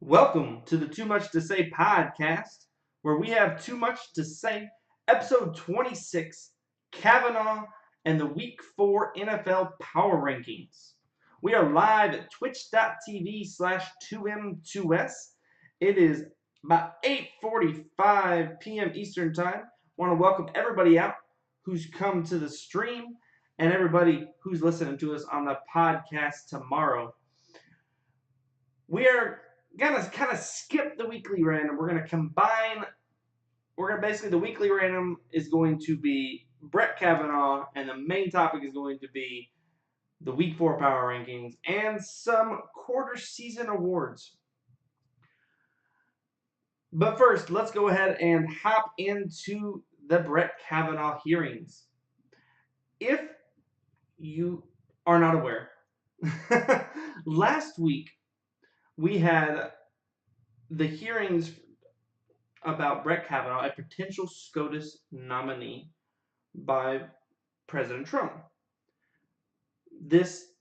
Welcome to the Too Much to Say podcast, where we have too much to say. Episode 26, Kavanaugh and the Week 4 NFL Power Rankings. We are live at twitch.tv/2M2S. It is about 8:45 p.m. Eastern Time. I want to welcome everybody out who's come to the stream and everybody who's listening to us on the podcast tomorrow. We are gonna kind of skip the weekly random. We're gonna combine. The weekly random is going to be Brett Kavanaugh, and the main topic is going to be the Week 4 Power Rankings and some quarter season awards. But first, let's go ahead and hop into the Brett Kavanaugh hearings. If you are not aware, last week we had the hearings about Brett Kavanaugh, a potential SCOTUS nominee by President Trump. This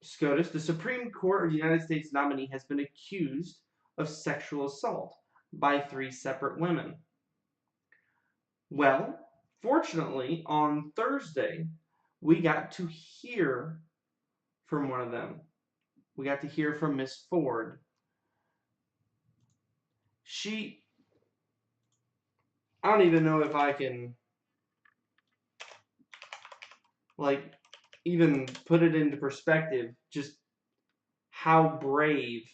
SCOTUS, the Supreme Court of the United States nominee, has been accused of sexual assault by 3 separate women. Well, fortunately, on Thursday, we got to hear from one of them. We got to hear from Miss Ford. I don't even know if I can, even put it into perspective, just how brave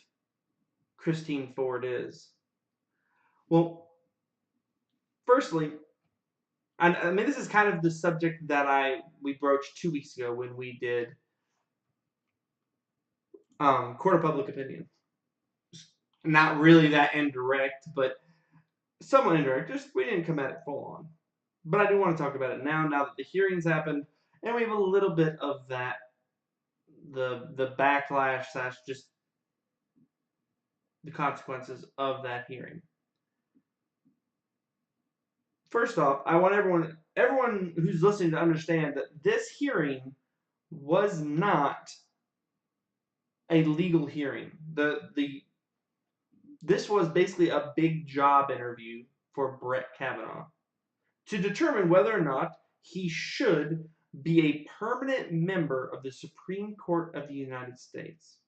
Christine Ford is. Well, firstly, I mean, this is kind of the subject that we broached 2 weeks ago when we did Court of Public Opinion. Not really that indirect, but somewhat indirect. Just we didn't come at it full on. But I do want to talk about it now that the hearings happened, and we have a little bit of that, the backlash / just the consequences of that hearing. First off, I want everyone who's listening to understand that this hearing was not a legal hearing. This was basically a big job interview for Brett Kavanaugh to determine whether or not he should be a permanent member of the Supreme Court of the United States.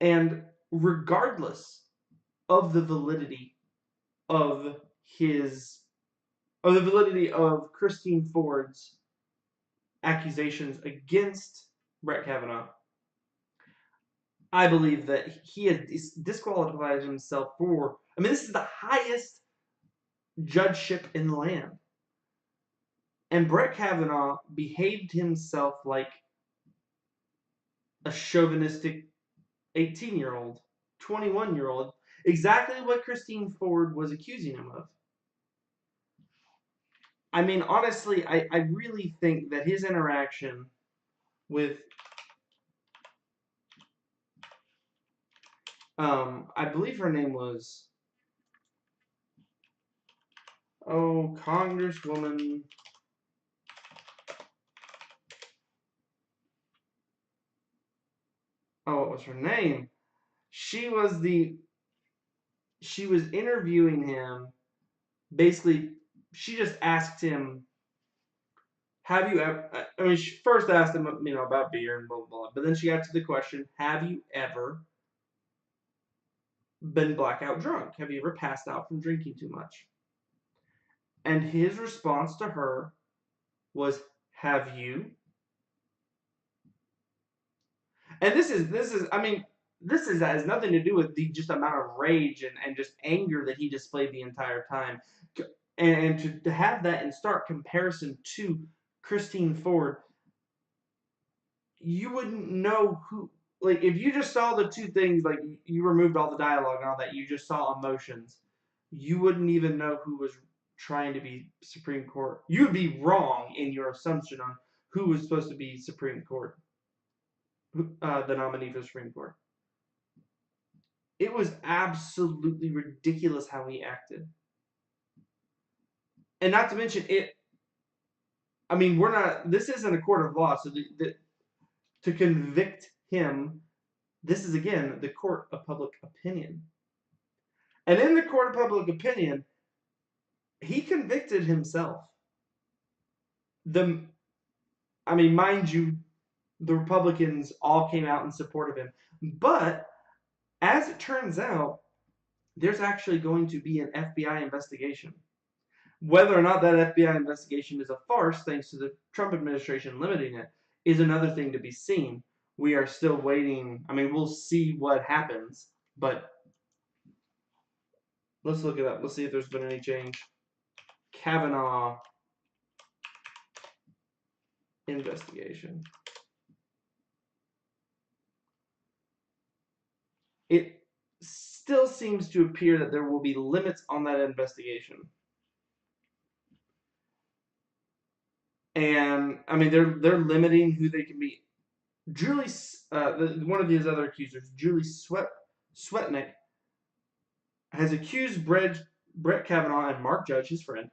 And regardless of the validity of Christine Ford's accusations against Brett Kavanaugh, I believe that he has disqualified himself for. I mean, this is the highest judgeship in the land. And Brett Kavanaugh behaved himself like a chauvinistic 18-year-old, 21-year-old, exactly what Christine Ford was accusing him of. I mean, honestly, I really think that his interaction with, I believe her name was, Congresswoman, what was her name? She was interviewing him. Basically, she just asked him, have you ever, I mean, she first asked him, about beer and blah, blah, blah. But then she got to the question, have you ever been blackout drunk? Have you ever passed out from drinking too much? And his response to her was, have you? And this has nothing to do with the just amount of rage and just anger that he displayed the entire time. And to have that in stark comparison to Christine Ford, you wouldn't know who, if you just saw the two things, you removed all the dialogue and all that, you just saw emotions, you wouldn't even know who was trying to be Supreme Court. You would be wrong in your assumption on who was supposed to be Supreme Court, the nominee for the Supreme Court. It was absolutely ridiculous how he acted. And not to mention it, I mean, this isn't a court of law, so to convict him This is, again, the court of public opinion. And in the court of public opinion, he convicted himself. Mind you, the Republicans all came out in support of him. But as it turns out, there's actually going to be an FBI investigation. Whether or not that FBI investigation is a farce, thanks to the Trump administration limiting it, is another thing to be seen. We are still waiting. We'll see what happens, but let's look it up. Let's see if there's been any change. Kavanaugh investigation. It still seems to appear that there will be limits on that investigation. And they're limiting who they can be. Julie, one of his other accusers, Julie Swetnick, has accused Brett Kavanaugh and Mark Judge, his friend,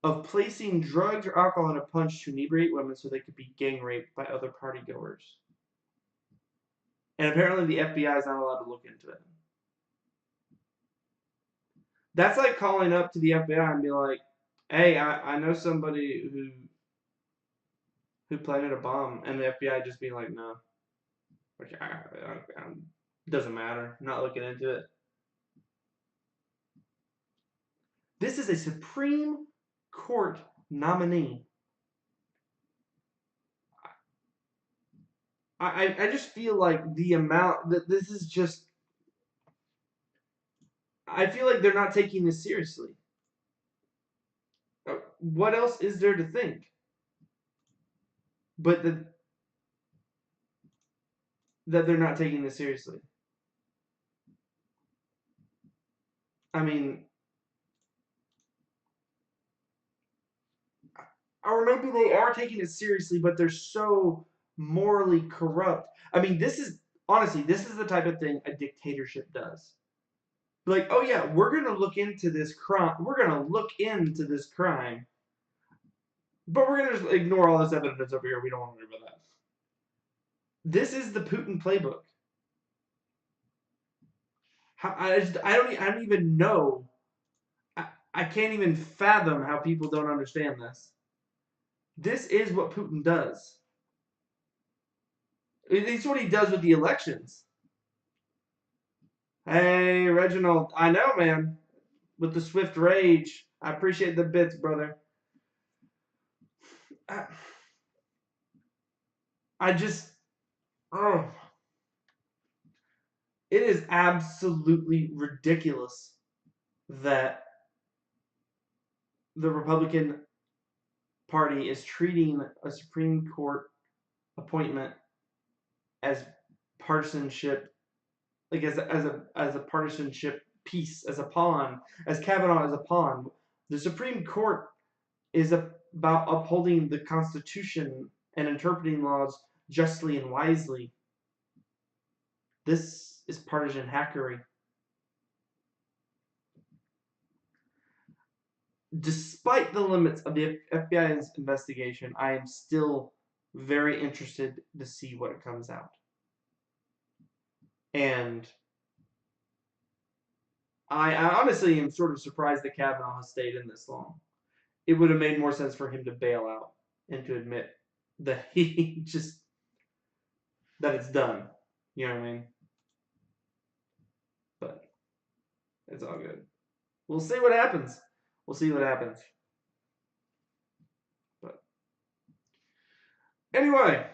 of placing drugs or alcohol in a punch to inebriate women so they could be gang raped by other party goers. And apparently the FBI is not allowed to look into it. That's like calling up to the FBI and be like, hey, I know somebody who planted a bomb, and the FBI just being like, no. Like, doesn't matter. I'm not looking into it. This is a Supreme Court nominee. I just feel like the amount that this is just. I feel like they're not taking this seriously. What else is there to think? But that they're not taking this seriously. Or maybe they are taking it seriously, but they're so morally corrupt. This is the type of thing a dictatorship does. Like, oh yeah, we're gonna look into this crime. We're gonna look into this crime, but we're gonna just ignore all this evidence over here. We don't want to worry about that. This is the Putin playbook. I don't even know. I can't even fathom how people don't understand this. This is what Putin does. It's what he does with the elections. Hey, Reginald. I know, man. With the swift rage. I appreciate the bits, brother. I just. Oh. It is absolutely ridiculous that the Republican Party is treating a Supreme Court appointment as partisanship, like as a partisanship piece, as a pawn, as Kavanaugh as a pawn. The Supreme Court is about upholding the Constitution and interpreting laws justly and wisely. This is partisan hackery. Despite the limits of the FBI's investigation, I am still very interested to see what comes out. And I honestly am sort of surprised that Kavanaugh has stayed in this long. It would have made more sense for him to bail out and to admit that that it's done. You know what I mean? But it's all good. We'll see what happens. But anyway,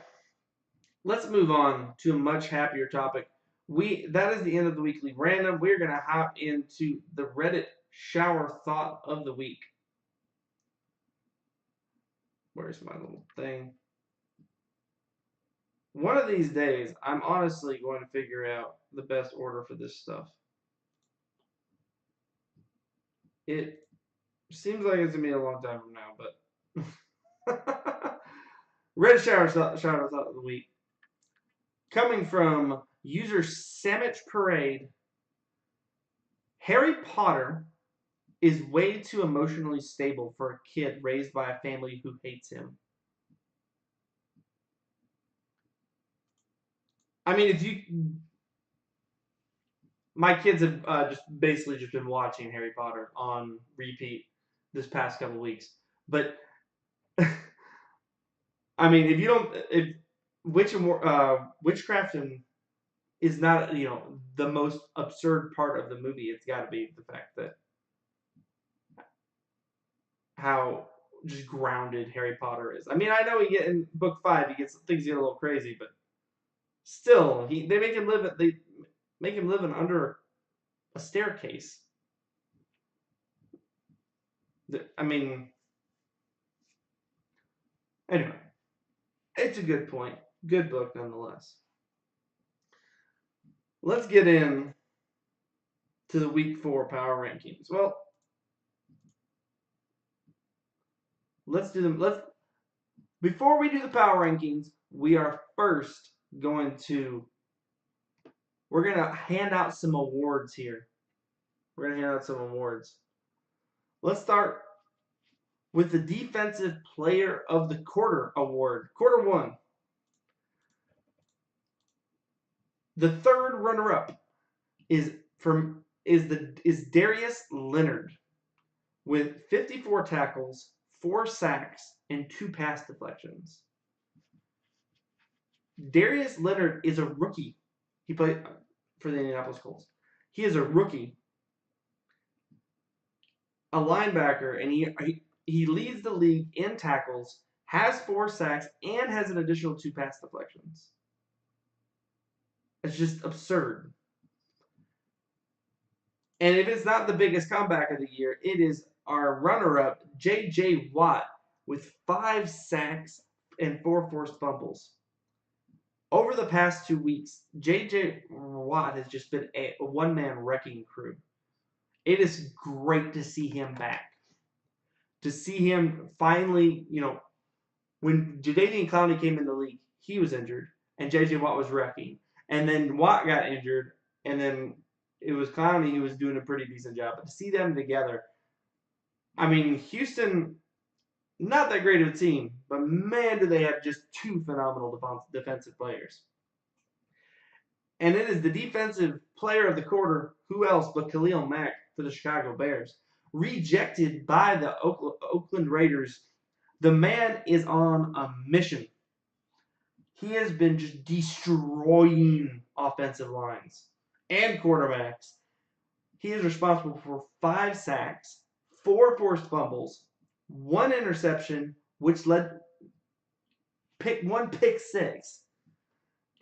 let's move on to a much happier topic. That is the end of the weekly random. We're gonna hop into the Reddit shower thought of the week. Where's my little thing? One of these days, I'm honestly going to figure out the best order for this stuff. It seems like it's gonna be a long time from now, but Reddit shower thought of the week, coming from user Sandwich Parade. Harry Potter is way too emotionally stable for a kid raised by a family who hates him. If you my kids have just basically just been watching Harry Potter on repeat this past couple weeks. But I mean, if you don't, if witchcraft is not the most absurd part of the movie, it's got to be the fact that how just grounded Harry Potter is. I mean, I know in book 5 things get a little crazy, but still, they make him live under a staircase. I mean, anyway, it's a good point. Good book nonetheless. Let's get in to the week 4 power rankings. Well, let's do them. Before we do the power rankings, we are first going to hand out some awards here. Let's start with the Defensive Player of the Quarter award. Quarter 1. The third runner-up is Darius Leonard with 54 tackles, 4 sacks, and 2 pass deflections. Darius Leonard is a rookie. He played for the Indianapolis Colts. He is a rookie, a linebacker, and he leads the league in tackles, has 4 sacks, and has an additional 2 pass deflections. It's just absurd. And if it's not the biggest comeback of the year, it is our runner-up, J.J. Watt, with 5 sacks and 4 forced fumbles. Over the past 2 weeks, J.J. Watt has just been a one-man wrecking crew. It is great to see him back. To see him finally, when Jadeveon Clowney came in the league, he was injured, and J.J. Watt was wrecking. And then Watt got injured, and then it was Clowney who was doing a pretty decent job. But to see them together, I mean, Houston, not that great of a team, but man, do they have just 2 phenomenal defensive players. And it is the Defensive Player of the Quarter, who else but Khalil Mack for the Chicago Bears, rejected by the Oakland Raiders. The man is on a mission. He has been just destroying offensive lines and quarterbacks. He is responsible for 5 sacks, 4 forced fumbles, 1 interception, which led one pick 6,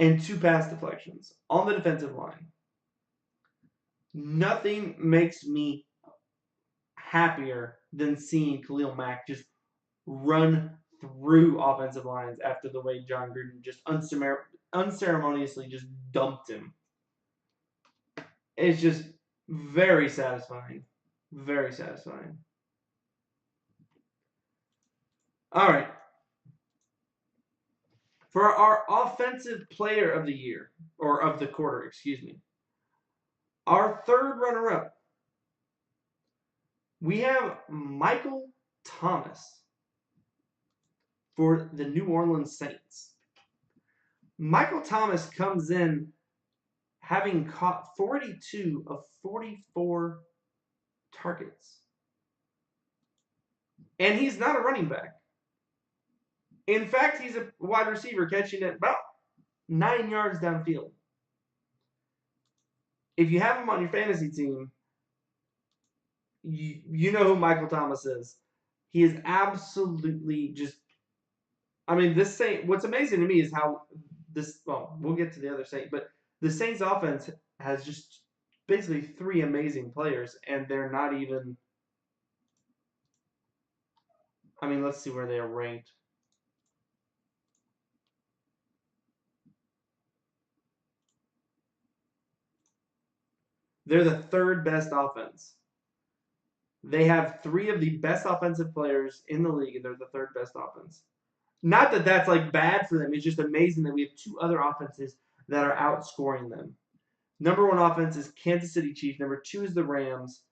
and 2 pass deflections on the defensive line. Nothing makes me happier than seeing Khalil Mack just run through offensive lines after the way John Gruden just unceremoniously just dumped him. It's just very satisfying. Very satisfying. All right. For our Offensive Player of the Year, or of the quarter, excuse me, our third runner-up, we have Michael Thomas for the New Orleans Saints. Michael Thomas comes in having caught 42 of 44 targets. And he's not a running back. In fact, he's a wide receiver catching it about 9 yards downfield. If you have him on your fantasy team, you know who Michael Thomas is. He is absolutely just, I mean, this Saint, what's amazing to me is how we'll get to the other Saint, but the Saints offense has just basically 3 amazing players, and they're not even, I mean, let's see where they are ranked. They're the 3rd best offense. They have 3 of the best offensive players in the league, and they're the 3rd best offense. Not that that's like bad for them. It's just amazing that we have 2 other offenses that are outscoring them. Number 1 offense is Kansas City Chiefs. Number 2 is the Rams.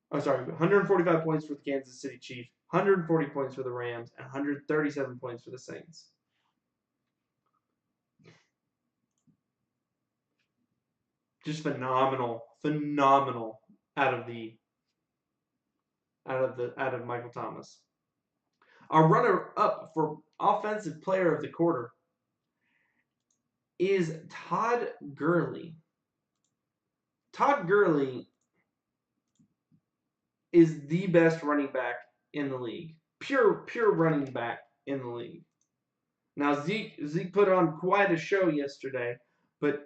145 points for the Kansas City Chiefs, 140 points for the Rams, and 137 points for the Saints. just phenomenal out of Michael Thomas. Our runner-up for offensive player of the quarter is Todd Gurley. Todd Gurley is the best running back in the league. Pure running back in the league. Now Zeke put on quite a show yesterday, but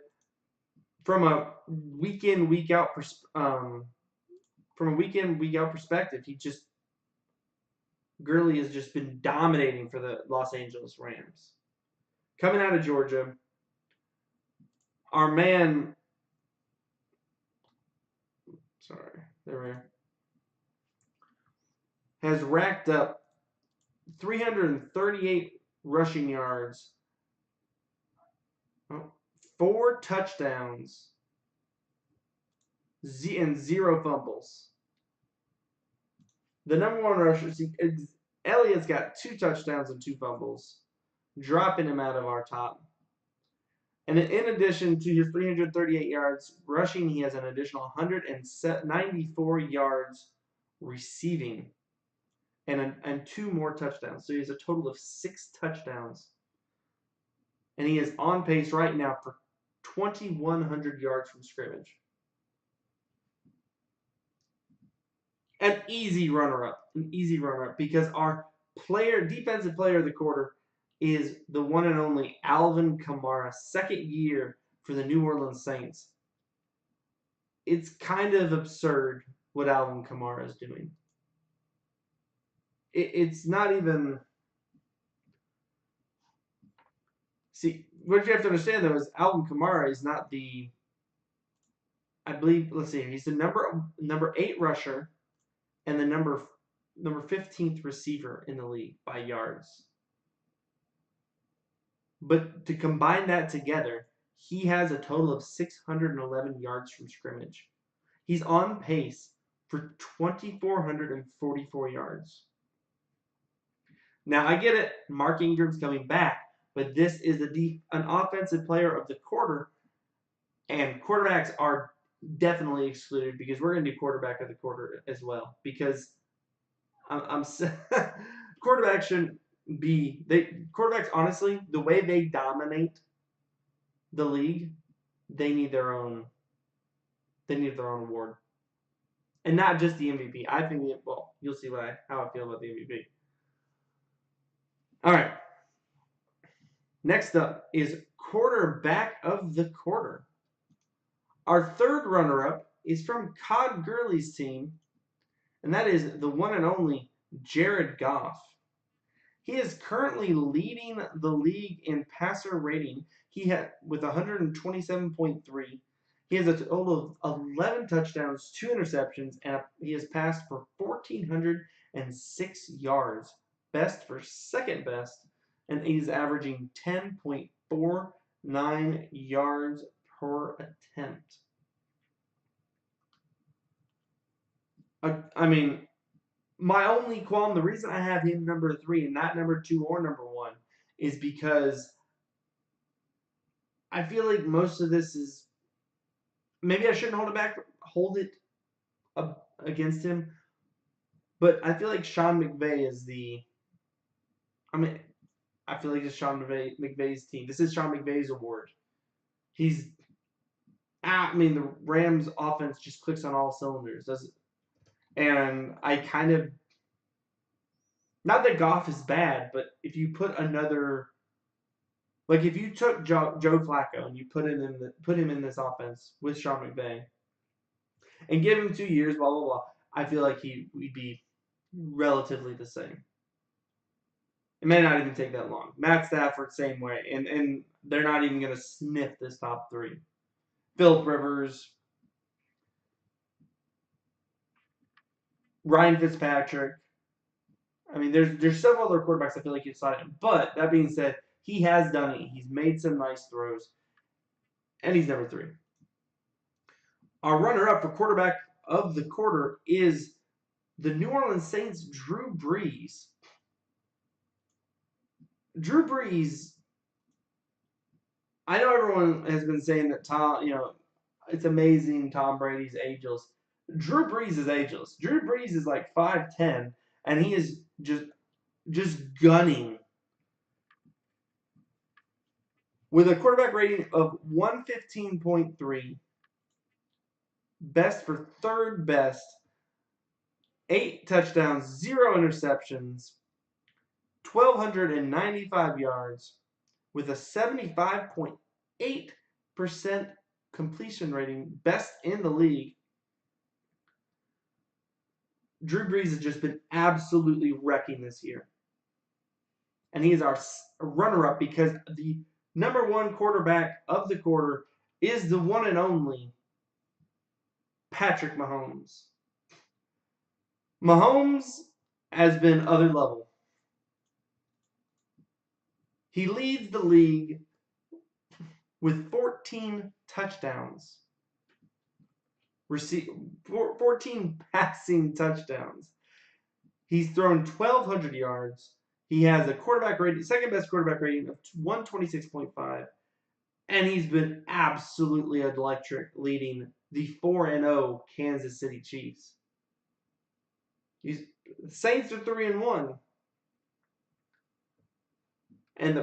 from a week in week out perspective, Gurley has just been dominating for the Los Angeles Rams. Coming out of Georgia, our man, has racked up 338 rushing yards, 4 touchdowns, and 0 fumbles. The number one rusher, Elliott's got 2 touchdowns and 2 fumbles, dropping him out of our top. And in addition to his 338 yards rushing, he has an additional 194 yards receiving and 2 more touchdowns. So he has a total of 6 touchdowns. And he is on pace right now for 2,100 yards from scrimmage. An easy runner-up because our defensive player of the quarter is the one and only Alvin Kamara, second year for the New Orleans Saints. It's kind of absurd what Alvin Kamara is doing. It's not even... See, what you have to understand, though, is Alvin Kamara is not the... I believe, let's see, he's the number 8 rusher and the number 15th receiver in the league by yards. But to combine that together, he has a total of 611 yards from scrimmage. He's on pace for 2,444 yards. Now, I get it. Mark Ingram's coming back, but this is an offensive player of the quarter, and quarterbacks are definitely excluded because we're going to do quarterback of the quarter as well because quarterbacks shouldn't be quarterbacks, honestly, the way they dominate the league, they need their own award. And not just the MVP. I think you'll see how I feel about the MVP. All right. Next up is quarterback of the quarter. Our third runner-up is from Todd Gurley's team, and that is the one and only Jared Goff. He is currently leading the league in passer rating. With 127.3. He has a total of 11 touchdowns, 2 interceptions, and he has passed for 1,406 yards, best for second best, and he's averaging 10.49 yards per attempt. I mean, my only qualm, the reason I have him number 3 and not number 2 or number 1 is because I feel like most of this is, maybe I shouldn't hold it against him, but I feel like Sean McVay is I feel like it's Sean McVay's team. This is Sean McVay's award. The Rams offense just clicks on all cylinders, does it? And I kind of, not that Goff is bad, but if you put if you took Joe Flacco and you put him in this offense with Sean McVay and give him 2 years, blah blah blah, I feel like we'd be relatively the same. It may not even take that long. Matt Stafford, same way, and they're not even going to sniff this top 3. Philip Rivers, Ryan Fitzpatrick. I mean, there's several other quarterbacks I feel like you'd slide him. But that being said, he has done it. He's made some nice throws, and he's number 3. Our runner-up for quarterback of the quarter is the New Orleans Saints' Drew Brees. Drew Brees, I know everyone has been saying that It's amazing Tom Brady's ageless. Drew Brees is ageless. Drew Brees is like 5'10", and he is just gunning with a quarterback rating of 115.3, best for third best, 8 touchdowns, 0 interceptions, 1,295 yards, with a 75.8% completion rating, best in the league. Drew Brees has just been absolutely wrecking this year. And he is our runner-up because the number one quarterback of the quarter is the one and only Patrick Mahomes. Mahomes has been other level. He leads the league with 14 touchdowns. 14 passing touchdowns. He's thrown 1,200 yards. He has a quarterback rating, second best quarterback rating of 126.5. And he's been absolutely electric leading the 4-0 Kansas City Chiefs. The Saints are 3-1. And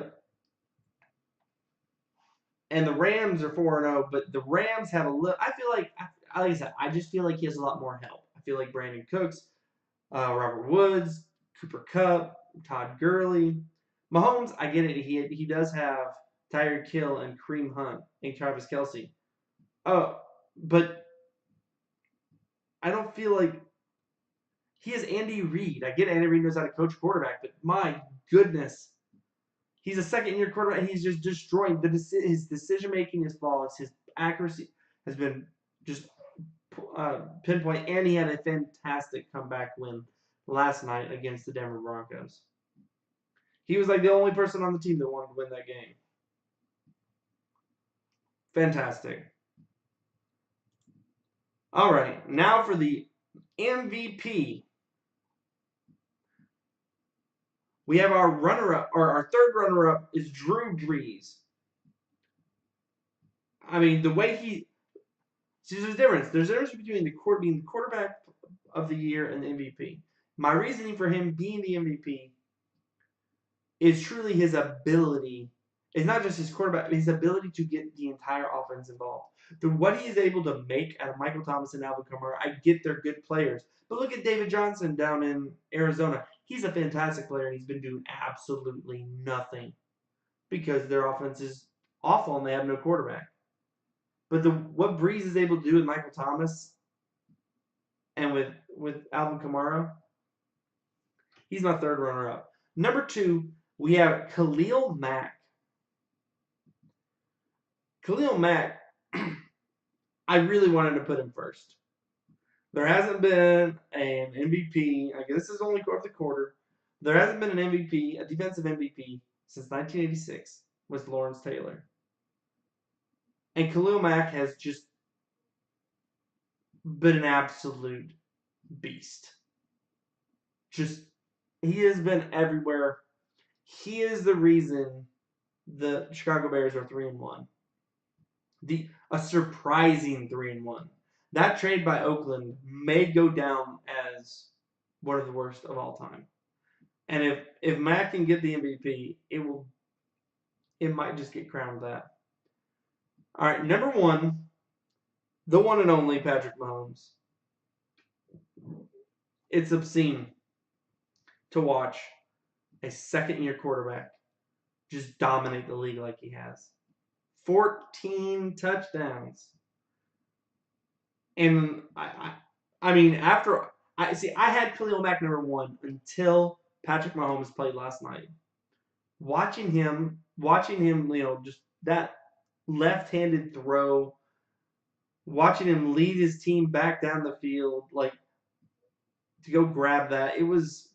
the Rams are 4-0, but the Rams have a little. I feel like I said, I just feel like he has a lot more help. I feel like Brandon Cooks, Robert Woods, Cooper Kupp, Todd Gurley, Mahomes. I get it. He does have Tyreek Hill and Kareem Hunt and Travis Kelce. Oh, but I don't feel like he has Andy Reid. I get Andy Reid knows how to coach quarterback, but my goodness. He's a second-year quarterback, and he's just destroying. His decision-making is flawless. His accuracy has been just pinpoint, and he had a fantastic comeback win last night against the Denver Broncos. He was like the only person on the team that wanted to win that game. Fantastic. All right, now for the MVP. We have our runner-up, or our third runner-up is Drew Brees. I mean, the way see, there's a difference. There's a difference between being the quarterback of the year and the MVP. My reasoning for him being the MVP is truly his ability. It's not just his quarterback, his ability to get the entire offense involved. What he is able to make out of Michael Thomas and Alvin Kamara, I get they're good players. But look at David Johnson down in Arizona. He's a fantastic player, and he's been doing absolutely nothing because their offense is awful and they have no quarterback. But what Brees is able to do with Michael Thomas and with Alvin Kamara, he's my third runner-up. Number 2, we have Khalil Mack. Khalil Mack, I really wanted to put him first. There hasn't been an MVP. I guess this is only of the quarter. There hasn't been an MVP, a defensive MVP, since 1986, was Lawrence Taylor. And Khalil Mack has just been an absolute beast. He has been everywhere. He is the reason the Chicago Bears are 3-1. A surprising 3-1. That trade by Oakland may go down as one of the worst of all time. And if Mack can get the MVP, it might just get crowned that. All right, number 1, the one and only Patrick Mahomes. It's obscene to watch a second-year quarterback just dominate the league like he has. 14 touchdowns. And I mean, I had Khalil Mack number 1 until Patrick Mahomes played last night. Watching him, just that left-handed throw, watching him lead his team back down the field, like to go grab that. It was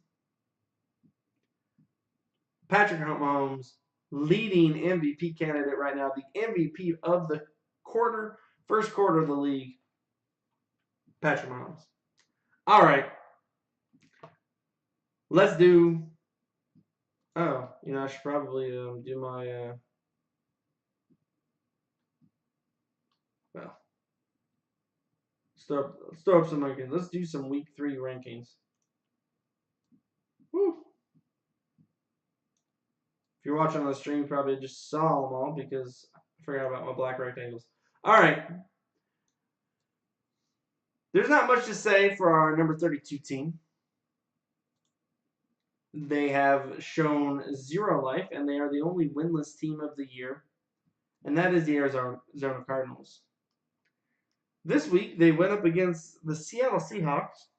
Patrick Mahomes, leading MVP candidate right now, the MVP of the first quarter of the league, Patrick Mahomes. All right. Let's do. Oh, I should probably do my. Well, Let's throw up some rankings. Let's do some week 3 rankings. Woo. If you're watching on the stream, you probably just saw them all because I forgot about my black rectangles. All right. There's not much to say for our number 32 team. They have shown zero life, and they are the only winless team of the year, and that is the Arizona Cardinals. This week, they went up against the Seattle Seahawks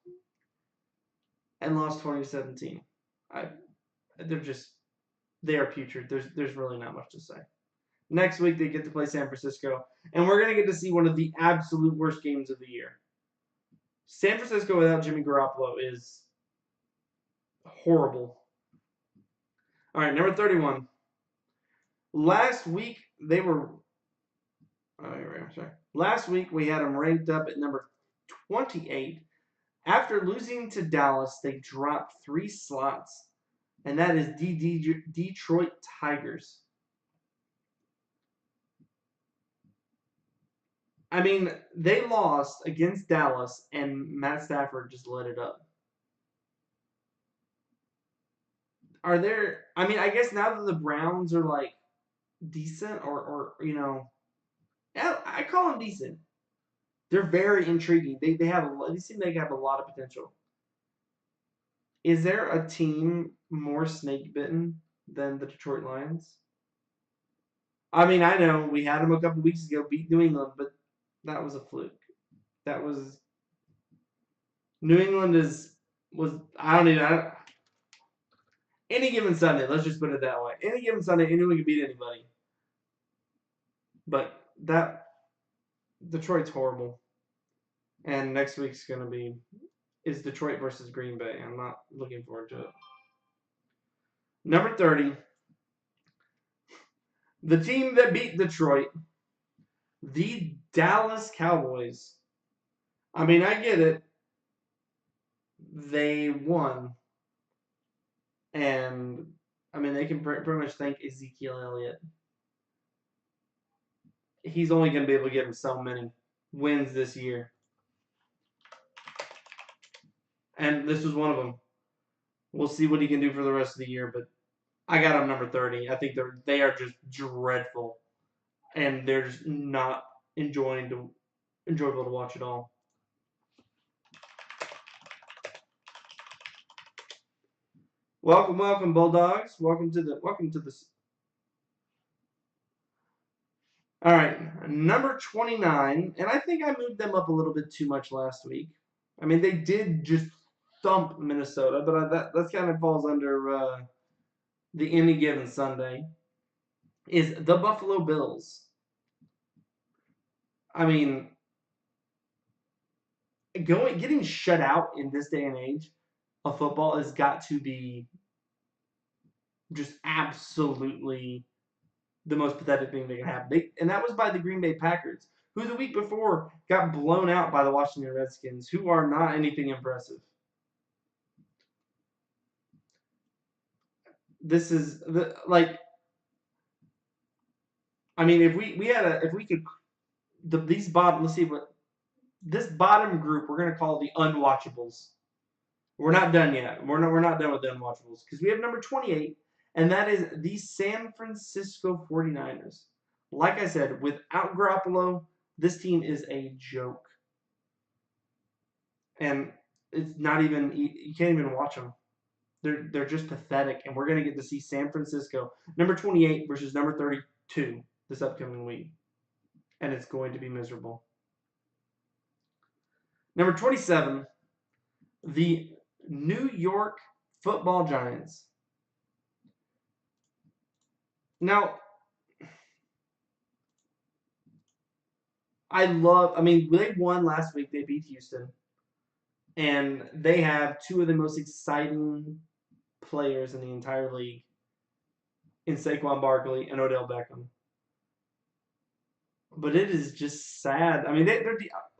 and lost 2017. They are putrid. There's really not much to say. Next week, they get to play San Francisco, and we're going to get to see one of the absolute worst games of the year. San Francisco without Jimmy Garoppolo is horrible. All right, number 31. Last week, they were... Last week, we had them ranked up at number 28. After losing to Dallas, they dropped 3 slots, and that is the Detroit Tigers. I mean, they lost against Dallas, and Matt Stafford just lit it up. Are there... I mean, I guess now that the Browns are, like, decent or you know... I call them decent. They're very intriguing. They seem like they have a lot of potential. Is there a team more snake bitten than the Detroit Lions? I mean, I know we had them a couple weeks ago, beat New England, but that was a fluke. That was New England any given Sunday. Let's just put it that way. Any given Sunday, anyone can beat anybody. But that Detroit's horrible, and next week's gonna be Detroit versus Green Bay. I'm not looking forward to it. Number 30, the team that beat Detroit, the Dallas Cowboys. I mean, I get it. They won. And, I mean, they can pretty much thank Ezekiel Elliott. He's only going to be able to give him so many wins this year. And this was one of them. We'll see what he can do for the rest of the year, but I got him number 30. I think they are just dreadful. And they're just not enjoyable to watch at all. Welcome, Bulldogs. Welcome to this. All right, number 29, and I think I moved them up a little bit too much last week. I mean, they did just thump Minnesota, but that kind of falls under the any given Sunday. Is the Buffalo Bills. I mean, getting shut out in this day and age of football has got to be just absolutely the most pathetic thing that can happen. And that was by the Green Bay Packers, who the week before got blown out by the Washington Redskins, who are not anything impressive. This is I mean, these bottom, let's see what this bottom group we're gonna call the unwatchables. We're not done yet. We're not done with the unwatchables because we have number 28, and that is the San Francisco 49ers. Like I said, without Garoppolo, this team is a joke. And it's not even, you can't even watch them. They're just pathetic, and we're going to get to see San Francisco, number 28 versus number 32 this upcoming week. And it's going to be miserable. Number 27, the New York Football Giants. Now, they won last week. They beat Houston. And they have two of the most exciting players in the entire league in Saquon Barkley and Odell Beckham. But it is just sad. I mean,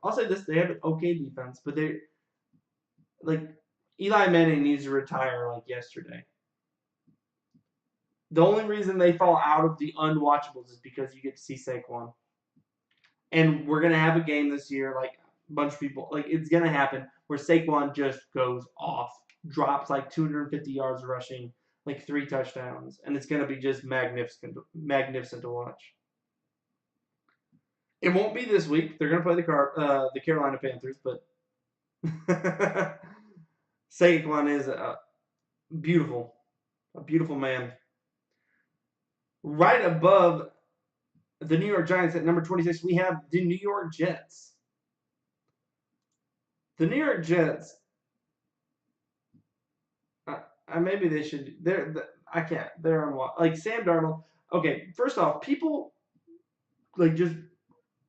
I'll say this: they have an okay defense, but Eli Manning needs to retire like yesterday. The only reason they fall out of the unwatchables is because you get to see Saquon. And we're gonna have a game this year. Like bunch of people. Like, it's going to happen where Saquon just goes off, drops like 250 yards rushing, like 3 touchdowns, and it's going to be just magnificent to watch. It won't be this week. They're going to play the Carolina Panthers, but Saquon is beautiful, a beautiful man. Right above the New York Giants at number 26, we have the New York Jets. The New York Jets, maybe they should. I can't. They're on what? Like Sam Darnold. Okay, first off, people like just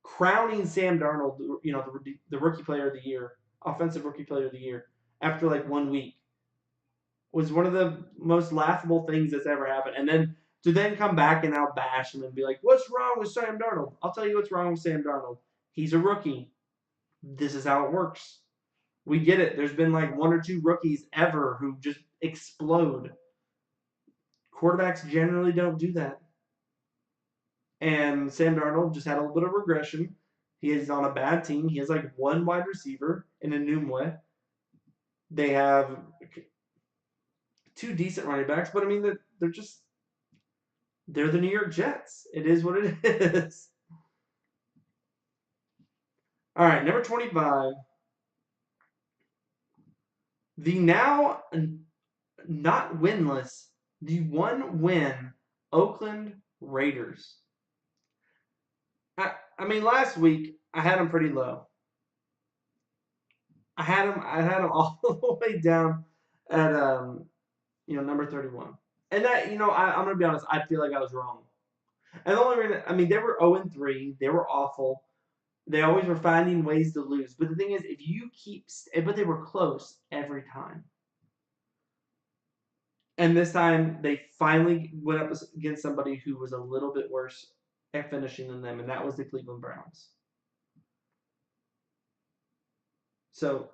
crowning Sam Darnold, the rookie player of the year, offensive rookie player of the year, after like 1 week, was one of the most laughable things that's ever happened. And then to then come back and now bash him and be like, "What's wrong with Sam Darnold?" I'll tell you what's wrong with Sam Darnold. He's a rookie. This is how it works. We get it. There's been like 1 or 2 rookies ever who just explode. Quarterbacks generally don't do that. And Sam Darnold just had a little bit of regression. He is on a bad team. He has like 1 wide receiver in Enumwe. They have 2 decent running backs, but I mean, they're the New York Jets. It is what it is. All right, number 25. The now not winless, the 1 win Oakland Raiders. I mean, last week I had them pretty low. I had them all the way down at number 31. And that, I'm gonna be honest, I feel like I was wrong. And the only reason, I mean, they were 0-3, they were awful. They always were finding ways to lose. But the thing is, but they were close every time. And this time, they finally went up against somebody who was a little bit worse at finishing than them, and that was the Cleveland Browns. So,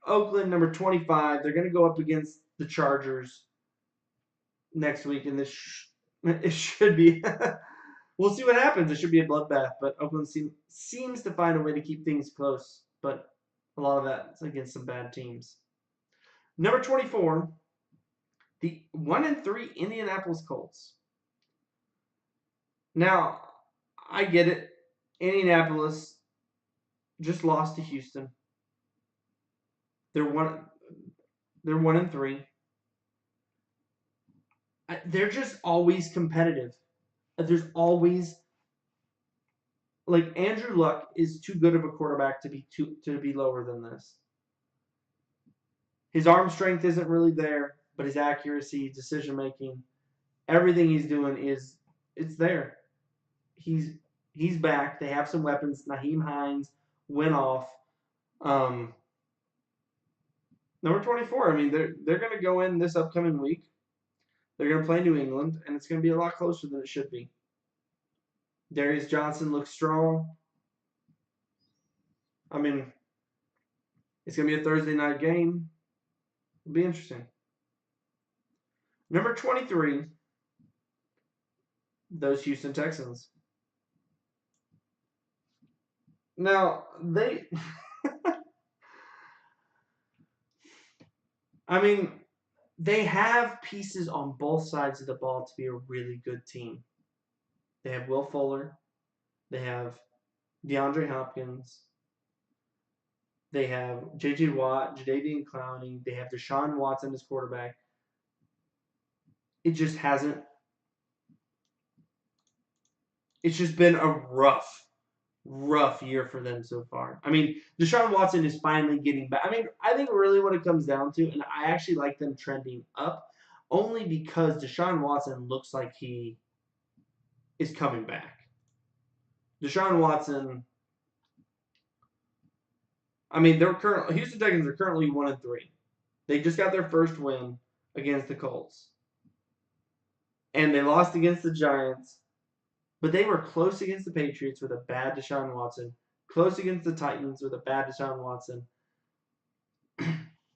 Oakland, number 25, they're going to go up against the Chargers next week, and it should be. We'll see what happens. It should be a bloodbath, but Oakland seems to find a way to keep things close, but a lot of that is against some bad teams. Number 24, the 1-3 Indianapolis Colts. Now, I get it. Indianapolis just lost to Houston. They're 1-3. They're just always competitive. There's always like Andrew Luck is too good of a quarterback to be lower than this. His arm strength isn't really there, but his accuracy, decision making, everything he's doing it's there. He's back. They have some weapons. Naheem Hines went off. Number 24. I mean, they're going to go in this upcoming week. They're going to play New England, and it's going to be a lot closer than it should be. Darius Johnson looks strong. I mean, it's going to be a Thursday night game. It'll be interesting. Number 23, those Houston Texans. Now, I mean, they have pieces on both sides of the ball to be a really good team. They have Will Fuller. They have DeAndre Hopkins. They have J.J. Watt, Jadeveon Clowney. They have Deshaun Watson as quarterback. It just hasn't. It's just been a rough year for them so far. I mean, Deshaun Watson is finally getting back. I mean, I think really what it comes down to, and I actually like them trending up, only because Deshaun Watson looks like he is coming back. Deshaun Watson. I mean, Houston Texans are currently 1-3. They just got their first win against the Colts, and they lost against the Giants. But they were close against the Patriots with a bad Deshaun Watson, close against the Titans with a bad Deshaun Watson.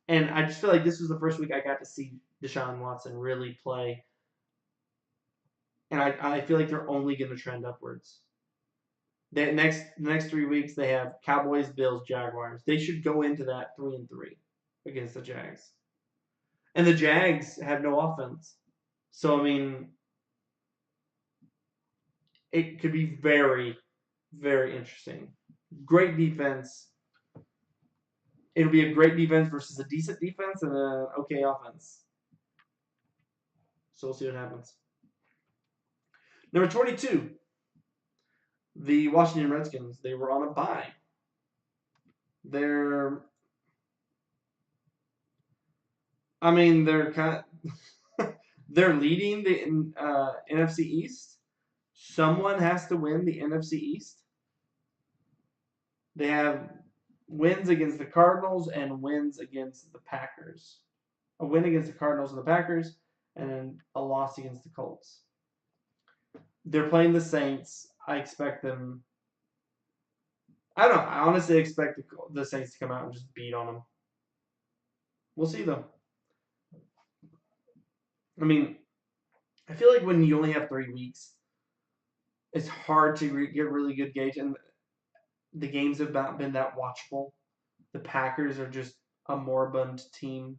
And I just feel like this was the first week I got to see Deshaun Watson really play. And I feel like they're only going to trend upwards. The next 3 weeks they have Cowboys, Bills, Jaguars. They should go into that 3-3 against the Jags. And the Jags have no offense. So I mean, it could be very, very interesting. Great defense. It'll be a great defense versus a decent defense and an okay offense. So we'll see what happens. Number 22, the Washington Redskins. They were on a bye. They're kind of, they're leading the NFC East. Someone has to win the NFC East. They have wins against the Cardinals and wins against the Packers. A win against the Cardinals and the Packers, and then a loss against the Colts. They're playing the Saints. I expect them. I don't know. I honestly expect the Saints to come out and just beat on them. We'll see, though. I mean, I feel like when you only have 3 weeks, it's hard to get really good gauge, and the games have not been that watchable. The Packers are just a moribund team.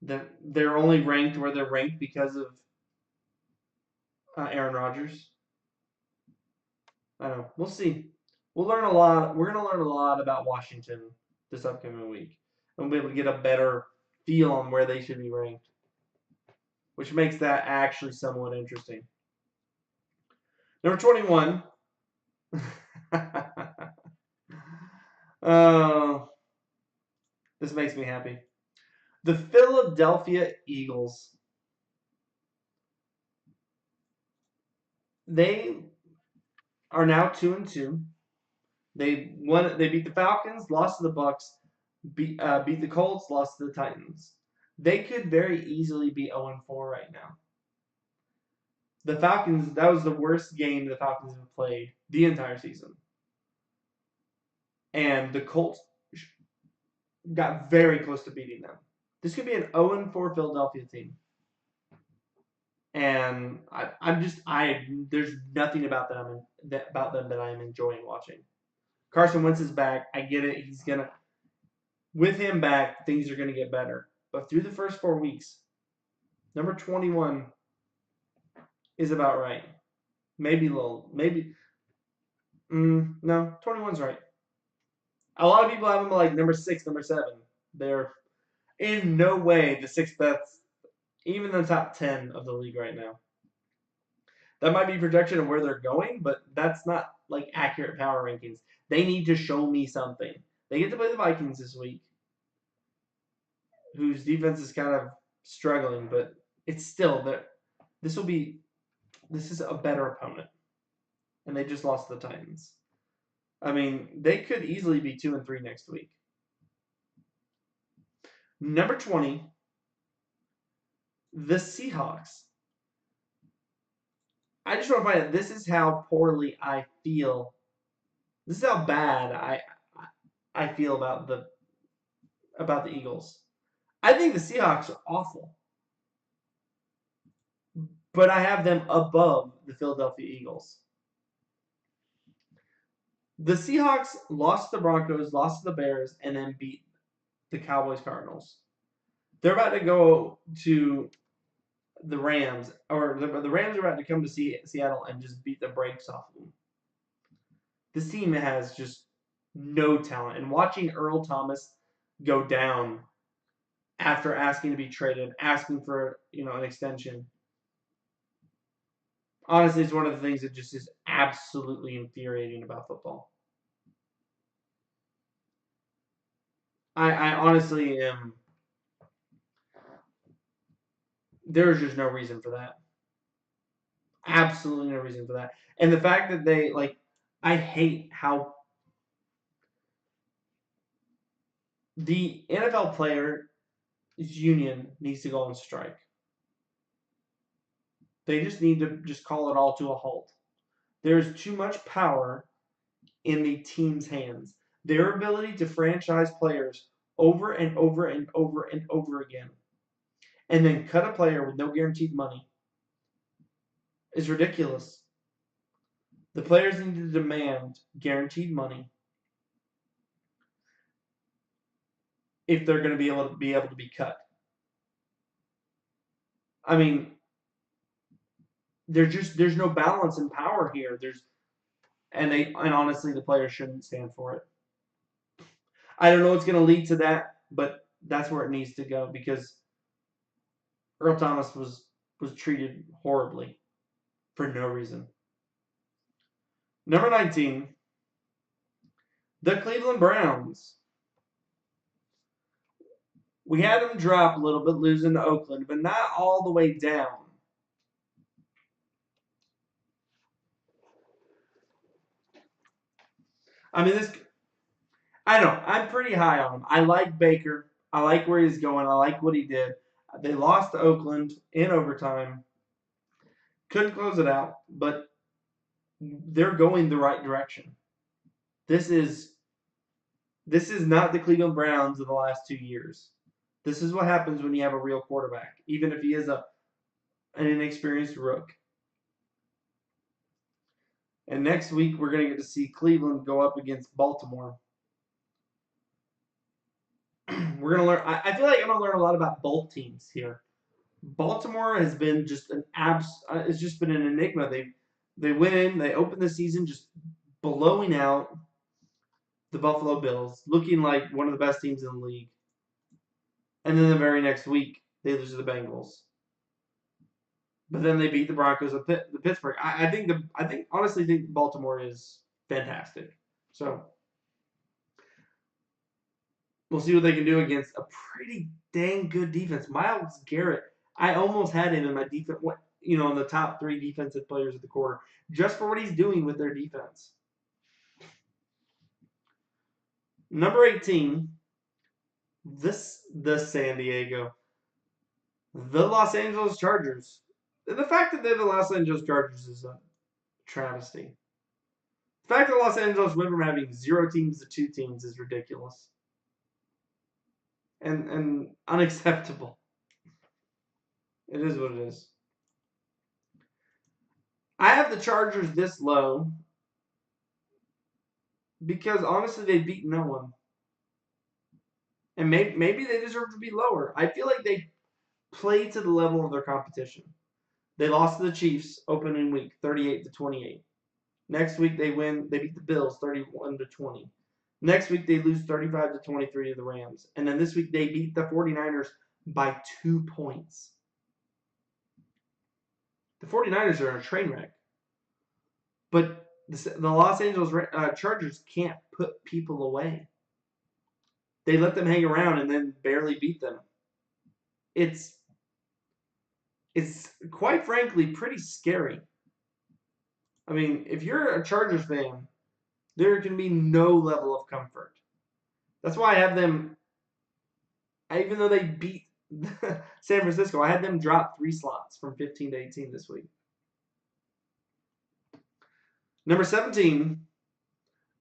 They're only ranked where they're ranked because of Aaron Rodgers. I don't know. We'll see. We'll learn a lot. We're going to learn a lot about Washington this upcoming week. And we'll be able to get a better feel on where they should be ranked, which makes that actually somewhat interesting. Number 21. Oh, this makes me happy. The Philadelphia Eagles. They are now 2-2. They won. They beat the Falcons, lost to the Bucks, beat the Colts, lost to the Titans. They could very easily be 0-4 right now. The Falcons, that was the worst game the Falcons have played the entire season. And the Colts got very close to beating them. This could be an 0-4 Philadelphia team. And there's nothing about them that I am enjoying watching. Carson Wentz is back. I get it. With him back, things are gonna get better. But through the first 4 weeks, number 21 is about right. Maybe low. Maybe no, 21's right. A lot of people have them like number 6, number 7. They're in no way the 6th best, even the top 10 of the league right now. That might be projection of where they're going, but that's not like accurate power rankings. They need to show me something. They get to play the Vikings this week, whose defense is kind of struggling, but it's still that this is a better opponent. And they just lost to the Titans. I mean, they could easily be 2-3 next week. Number 20, the Seahawks. I just want to find out, this is how poorly I feel. This is how bad I feel about the Eagles. I think the Seahawks are awful. But I have them above the Philadelphia Eagles. The Seahawks lost to the Broncos, lost to the Bears, and then beat the Cowboys Cardinals. They're about to go to the Rams, or the Rams are about to come to Seattle and just beat the brakes off of them. This team has just no talent. And watching Earl Thomas go down after asking to be traded, asking for an extension, honestly, it's one of the things that just is absolutely infuriating about football. I honestly am. There's just no reason for that. Absolutely no reason for that. And the fact that I hate how the NFL player union needs to go on strike. They just need to just call it all to a halt. There's too much power in the team's hands. Their ability to franchise players over and over and over and over again, and then cut a player with no guaranteed money, is ridiculous. The players need to demand guaranteed money if they're going to be able to be cut. I mean, there's no balance in power here. And honestly, the players shouldn't stand for it. I don't know what's going to lead to that, but that's where it needs to go because Earl Thomas was treated horribly for no reason. Number 19, the Cleveland Browns. We had them drop a little bit, losing to Oakland, but not all the way down. I mean, I know. I'm pretty high on him. I like Baker. I like where he's going. I like what he did. They lost to Oakland in overtime. Couldn't close it out, but they're going the right direction. This is not the Cleveland Browns of the last 2 years. This is what happens when you have a real quarterback, even if he is an inexperienced rook. And next week we're going to get to see Cleveland go up against Baltimore. We're going to learn. I feel like I'm going to learn a lot about both teams here. Baltimore has been just it's just been an enigma. They went in, they opened the season just blowing out the Buffalo Bills, looking like one of the best teams in the league. And then the very next week, they lose to the Bengals. But then they beat the Broncos of the Pittsburgh. I honestly think Baltimore is fantastic. So we'll see what they can do against a pretty dang good defense. Myles Garrett, I almost had him in my defense, in the top 3 defensive players of the quarter, just for what he's doing with their defense. Number 18, the San Diego, the Los Angeles Chargers. The fact that they're the Los Angeles Chargers is a travesty. The fact that Los Angeles went from having 0 teams to 2 teams is ridiculous and unacceptable. It is what it is. I have the Chargers this low because honestly they beat no one. And maybe they deserve to be lower. I feel like they play to the level of their competition. They lost to the Chiefs opening week 38-28. Next week they beat the Bills 31-20. Next week they lose 35-23 to the Rams. And then this week they beat the 49ers by 2 points. The 49ers are a train wreck. But the Los Angeles Chargers can't put people away. They let them hang around and then barely beat them. It's quite frankly pretty scary. I mean, if you're a Chargers fan, there can be no level of comfort. That's why I have them, even though they beat San Francisco, I had them drop 3 slots from 15 to 18 this week. Number 17,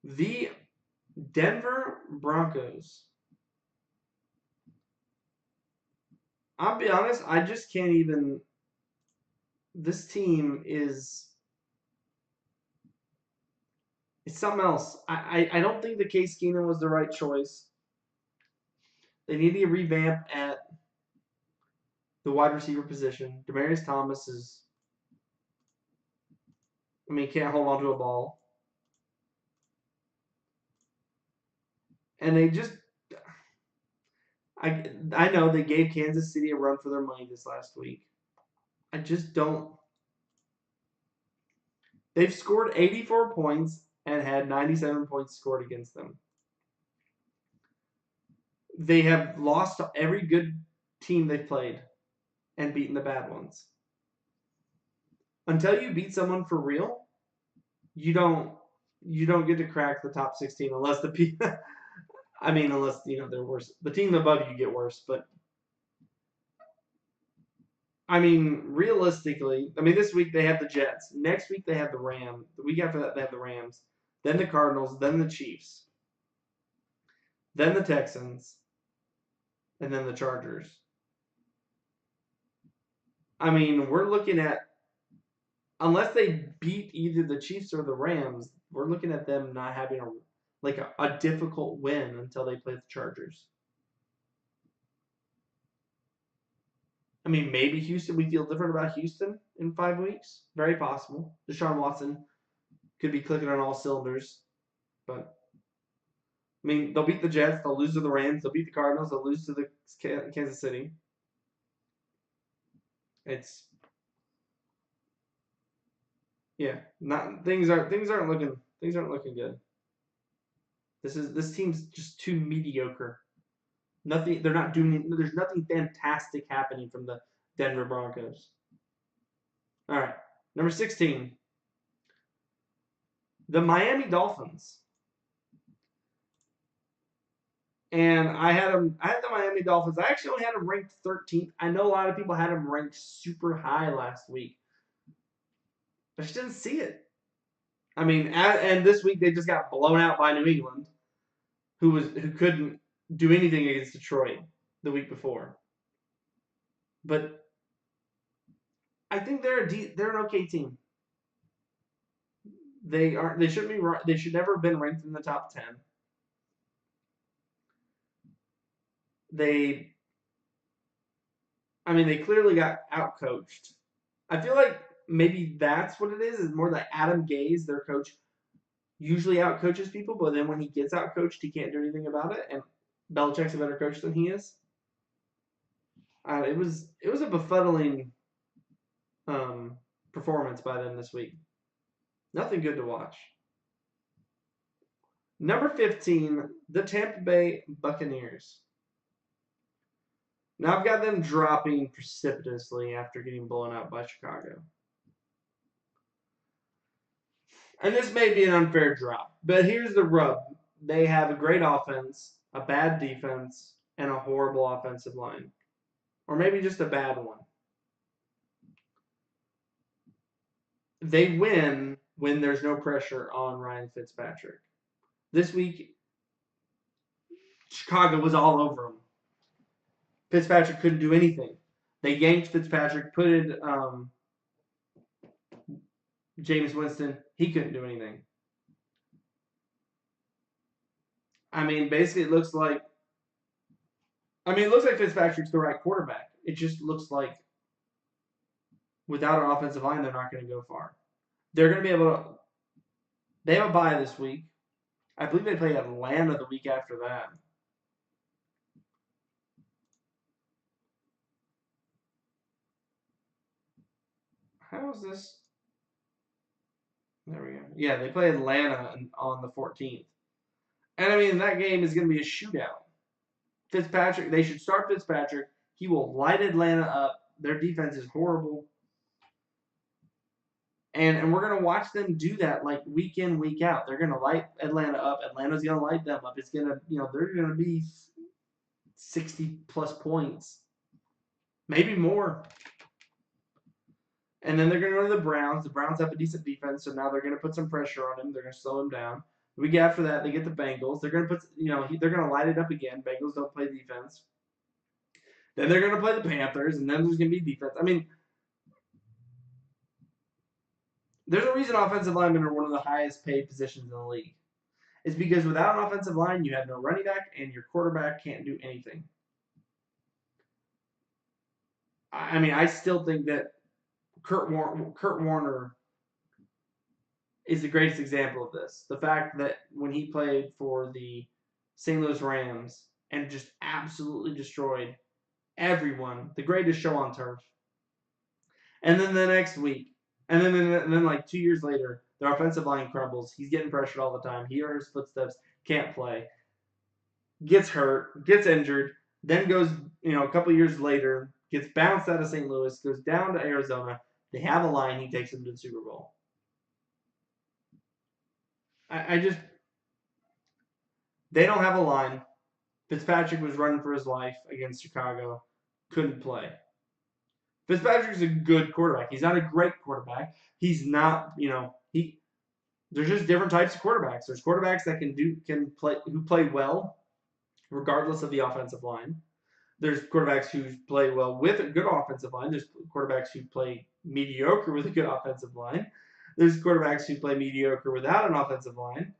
the Denver Broncos. I'll be honest, I just can't even. This team is. It's something else. I don't think the Case Keenum was the right choice. They need to revamp at the wide receiver position. Demaryius Thomas can't hold on to a ball. And they just. I know they gave Kansas City a run for their money this last week. I just don't. They've scored 84 points and had 97 points scored against them. They have lost to every good team they've played and beaten the bad ones. Until you beat someone for real, you don't get to crack the top 16 unless unless they're worse. The team above you get worse, but realistically, this week they have the Jets. Next week they have the Rams. The week after that they have the Rams. Then the Cardinals. Then the Chiefs. Then the Texans. And then the Chargers. We're looking at unless they beat either the Chiefs or the Rams, we're looking at them not having a difficult win until they play the Chargers. I mean, maybe Houston. We feel different about Houston in 5 weeks. Very possible. Deshaun Watson could be clicking on all cylinders, but I mean, they'll beat the Jets. They'll lose to the Rams. They'll beat the Cardinals. They'll lose to the Kansas City. It's not things aren't looking good. This team's just too mediocre. Nothing. They're not doing. There's nothing fantastic happening from the Denver Broncos. All right, number 16, the Miami Dolphins. And I had the Miami Dolphins. I actually only had them ranked 13th. I know a lot of people had them ranked super high last week. I just didn't see it. I mean, and this week they just got blown out by New England, who couldn't do anything against Detroit the week before. But I think they're an okay team. They should never have been ranked in the top 10. They clearly got outcoached. I feel like maybe that's what it is more like Adam Gase, their coach, usually outcoaches people, but then when he gets outcoached, he can't do anything about it, and Belichick's a better coach than he is. It was a befuddling performance by them this week. Nothing good to watch. Number 15, the Tampa Bay Buccaneers. Now I've got them dropping precipitously after getting blown out by Chicago. And this may be an unfair drop, but here's the rub. They have a great offense, a bad defense, and a horrible offensive line. Or maybe just a bad one. They win when there's no pressure on Ryan Fitzpatrick. This week, Chicago was all over him. Fitzpatrick couldn't do anything. They yanked Fitzpatrick, put in Jameis Winston. He couldn't do anything. I mean, basically, it looks like Fitzpatrick's the right quarterback. It just looks like without an offensive line, they're not going to go far. They're going to be able to. They have a bye this week. I believe they play Atlanta the week after that. How is this? There we go. Yeah, they play Atlanta on the 14th. And I mean, that game is going to be a shootout. Fitzpatrick, they should start Fitzpatrick. He will light Atlanta up. Their defense is horrible. And we're going to watch them do that like week in, week out. They're going to light Atlanta up. Atlanta's going to light them up. It's going to, they're going to be 60 plus points. Maybe more. And then they're going to go to the Browns. The Browns have a decent defense, so now they're going to put some pressure on him. They're going to slow him down. The week after that, they get the Bengals. They're going to put, they're going to light it up again. Bengals don't play defense. Then they're going to play the Panthers, and then there's going to be defense. I mean, there's a reason offensive linemen are one of the highest paid positions in the league. It's because without an offensive line, you have no running back, and your quarterback can't do anything. I mean, I still think that Kurt Warner is the greatest example of this. The fact that when he played for the St. Louis Rams and just absolutely destroyed everyone, the greatest show on turf. And then the next week, and then like 2 years later, their offensive line crumbles. He's getting pressured all the time. He hears footsteps, can't play, gets hurt, gets injured, then goes, a couple years later, gets bounced out of St. Louis, goes down to Arizona. They have a line. He takes them to the Super Bowl. They don't have a line. Fitzpatrick was running for his life against Chicago. Couldn't play. Fitzpatrick's a good quarterback. He's not a great quarterback. He's not, there's just different types of quarterbacks. There's quarterbacks that who play well, regardless of the offensive line. There's quarterbacks who play well with a good offensive line. There's quarterbacks who play mediocre with a good offensive line. There's quarterbacks who play mediocre without an offensive line.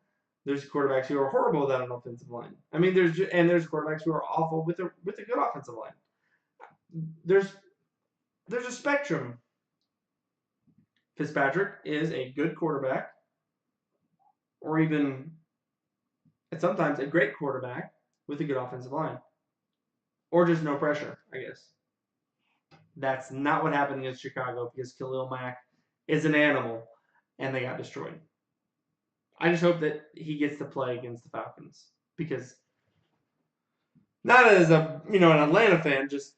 There's quarterbacks who are horrible without an offensive line. I mean, there's quarterbacks who are awful with a good offensive line. There's a spectrum. Fitzpatrick is a good quarterback, or even sometimes a great quarterback with a good offensive line, or just no pressure, I guess. That's not what happened against Chicago because Khalil Mack is an animal, and they got destroyed. I just hope that he gets to play against the Falcons because not as an Atlanta fan, just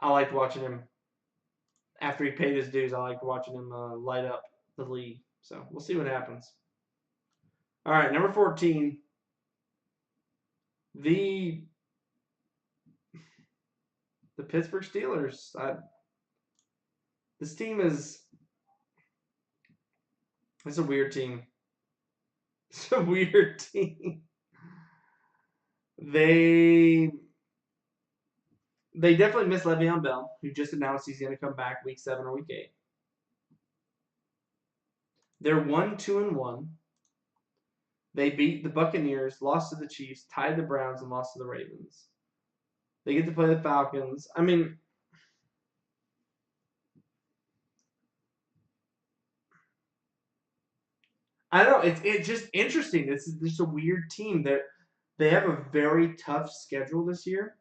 I liked watching him after he paid his dues. I liked watching him light up the league. So we'll see what happens. All right, number 14, the Pittsburgh Steelers. This team it's a weird team. It's a weird team. They definitely miss Le'Veon Bell, who just announced he's going to come back week 7 or week 8. They're 1-2-1. They beat the Buccaneers, lost to the Chiefs, tied the Browns, and lost to the Ravens. They get to play the Falcons. I mean, I don't know. It's just interesting. This is just a weird team. They have a very tough schedule this year.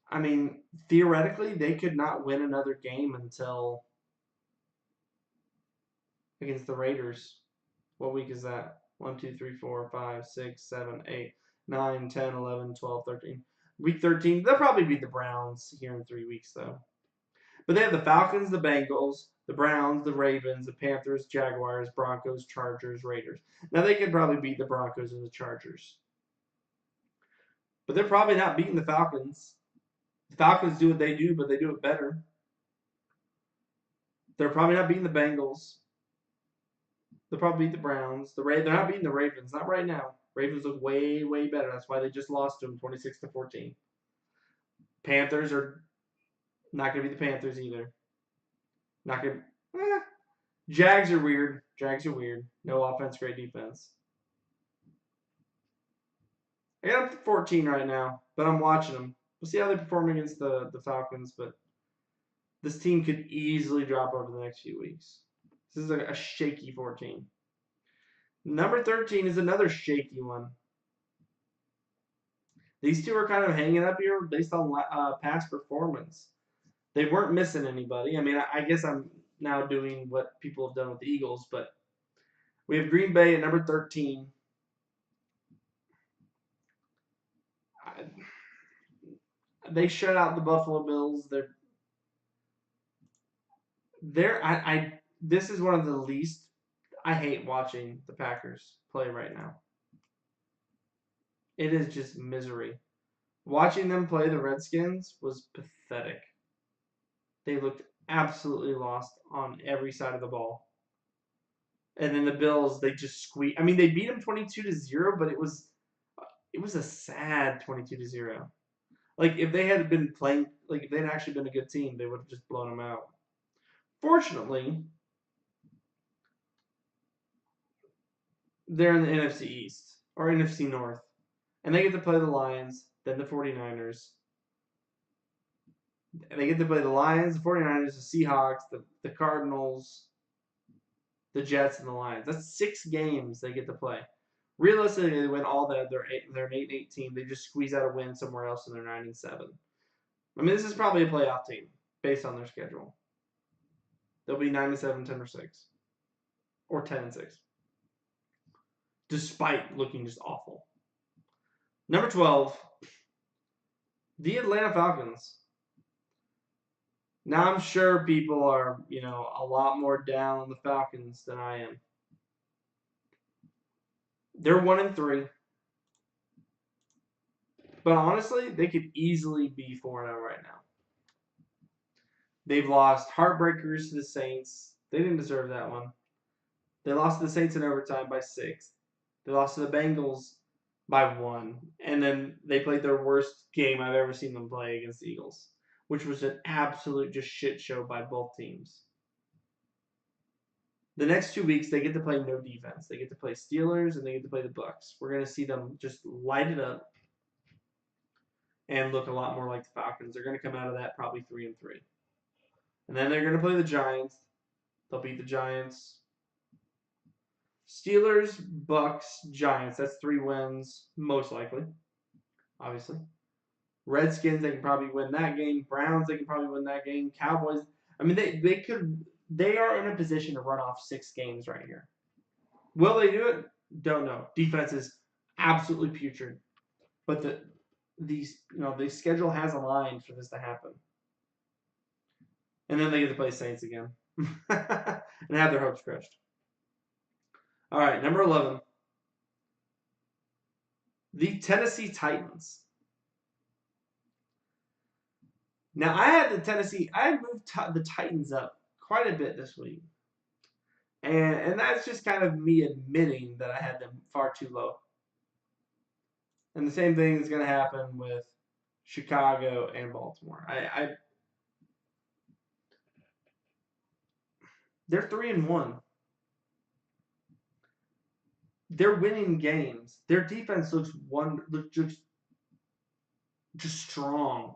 I mean, theoretically, they could not win another game until against the Raiders. What week is that? 1, 2, 3, 4, 5, 6, 7, 8, 9, 10, 11, 12, 13. Week 13, they'll probably beat the Browns here in 3 weeks, though. But they have the Falcons, the Bengals, the Browns, the Ravens, the Panthers, Jaguars, Broncos, Chargers, Raiders. Now, they could probably beat the Broncos and the Chargers. But they're probably not beating the Falcons. The Falcons do what they do, but they do it better. They're probably not beating the Bengals. They'll probably beat the Browns. They're not beating the Ravens. Not right now. Ravens look way, way better. That's why they just lost to them 26-14. Panthers are not going to beat the Panthers either. Not going to. Jags are weird. No offense, great defense. I got up to 14 right now, but I'm watching them. We'll see how they perform against the Falcons, but this team could easily drop over the next few weeks. This is a shaky 14. Number 13 is another shaky one. These two are kind of hanging up here based on past performance. They weren't missing anybody. I mean, I guess I'm now doing what people have done with the Eagles, but we have Green Bay at number 13. They shut out the Buffalo Bills. This is one of the least I hate watching the Packers play right now. It is just misery. Watching them play the Redskins was pathetic. They looked absolutely lost on every side of the ball. And then the Bills, they just squeaked. I mean, they beat them 22-0, but it was a sad 22-0. Like if they had been playing, like if they'd actually been a good team, they would have just blown them out. Fortunately, they're in the NFC East or NFC North, and they get to play the Lions, then the 49ers. They get to play the Lions, the 49ers, the Seahawks, the Cardinals, the Jets, and the Lions. That's 6 games they get to play. Realistically, they win all that. They're an 8-8 team. They just squeeze out a win somewhere else, and they're 9-7. I mean, this is probably a playoff team based on their schedule. They'll be 9-7, 10-6, or 10-6, despite looking just awful. Number 12, the Atlanta Falcons. Now I'm sure people are, a lot more down on the Falcons than I am. They're 1-3. But honestly, they could easily be 4-0 right now. They've lost heartbreakers to the Saints. They didn't deserve that one. They lost to the Saints in overtime by 6. They lost to the Bengals by 1. And then they played their worst game I've ever seen them play against the Eagles, which was an absolute just shit show by both teams. The next 2 weeks, they get to play no defense. They get to play Steelers and they get to play the Bucks. We're going to see them just light it up and look a lot more like the Falcons. They're going to come out of that probably 3-3. And then they're going to play the Giants. They'll beat the Giants. Steelers, Bucks, Giants. That's 3 wins, most likely, obviously. Redskins, they can probably win that game. Browns, they can probably win that game. Cowboys, I mean, they could. They are in a position to run off 6 games right here. Will they do it? Don't know. Defense is absolutely putrid, but the schedule has aligned for this to happen. And then they get to play Saints again and have their hopes crushed. All right, number 11, the Tennessee Titans. Now I had moved the Titans up quite a bit this week, and that's just kind of me admitting that I had them far too low. And the same thing is going to happen with Chicago and Baltimore. They're 3-1. They're winning games. Their defense looks just strong,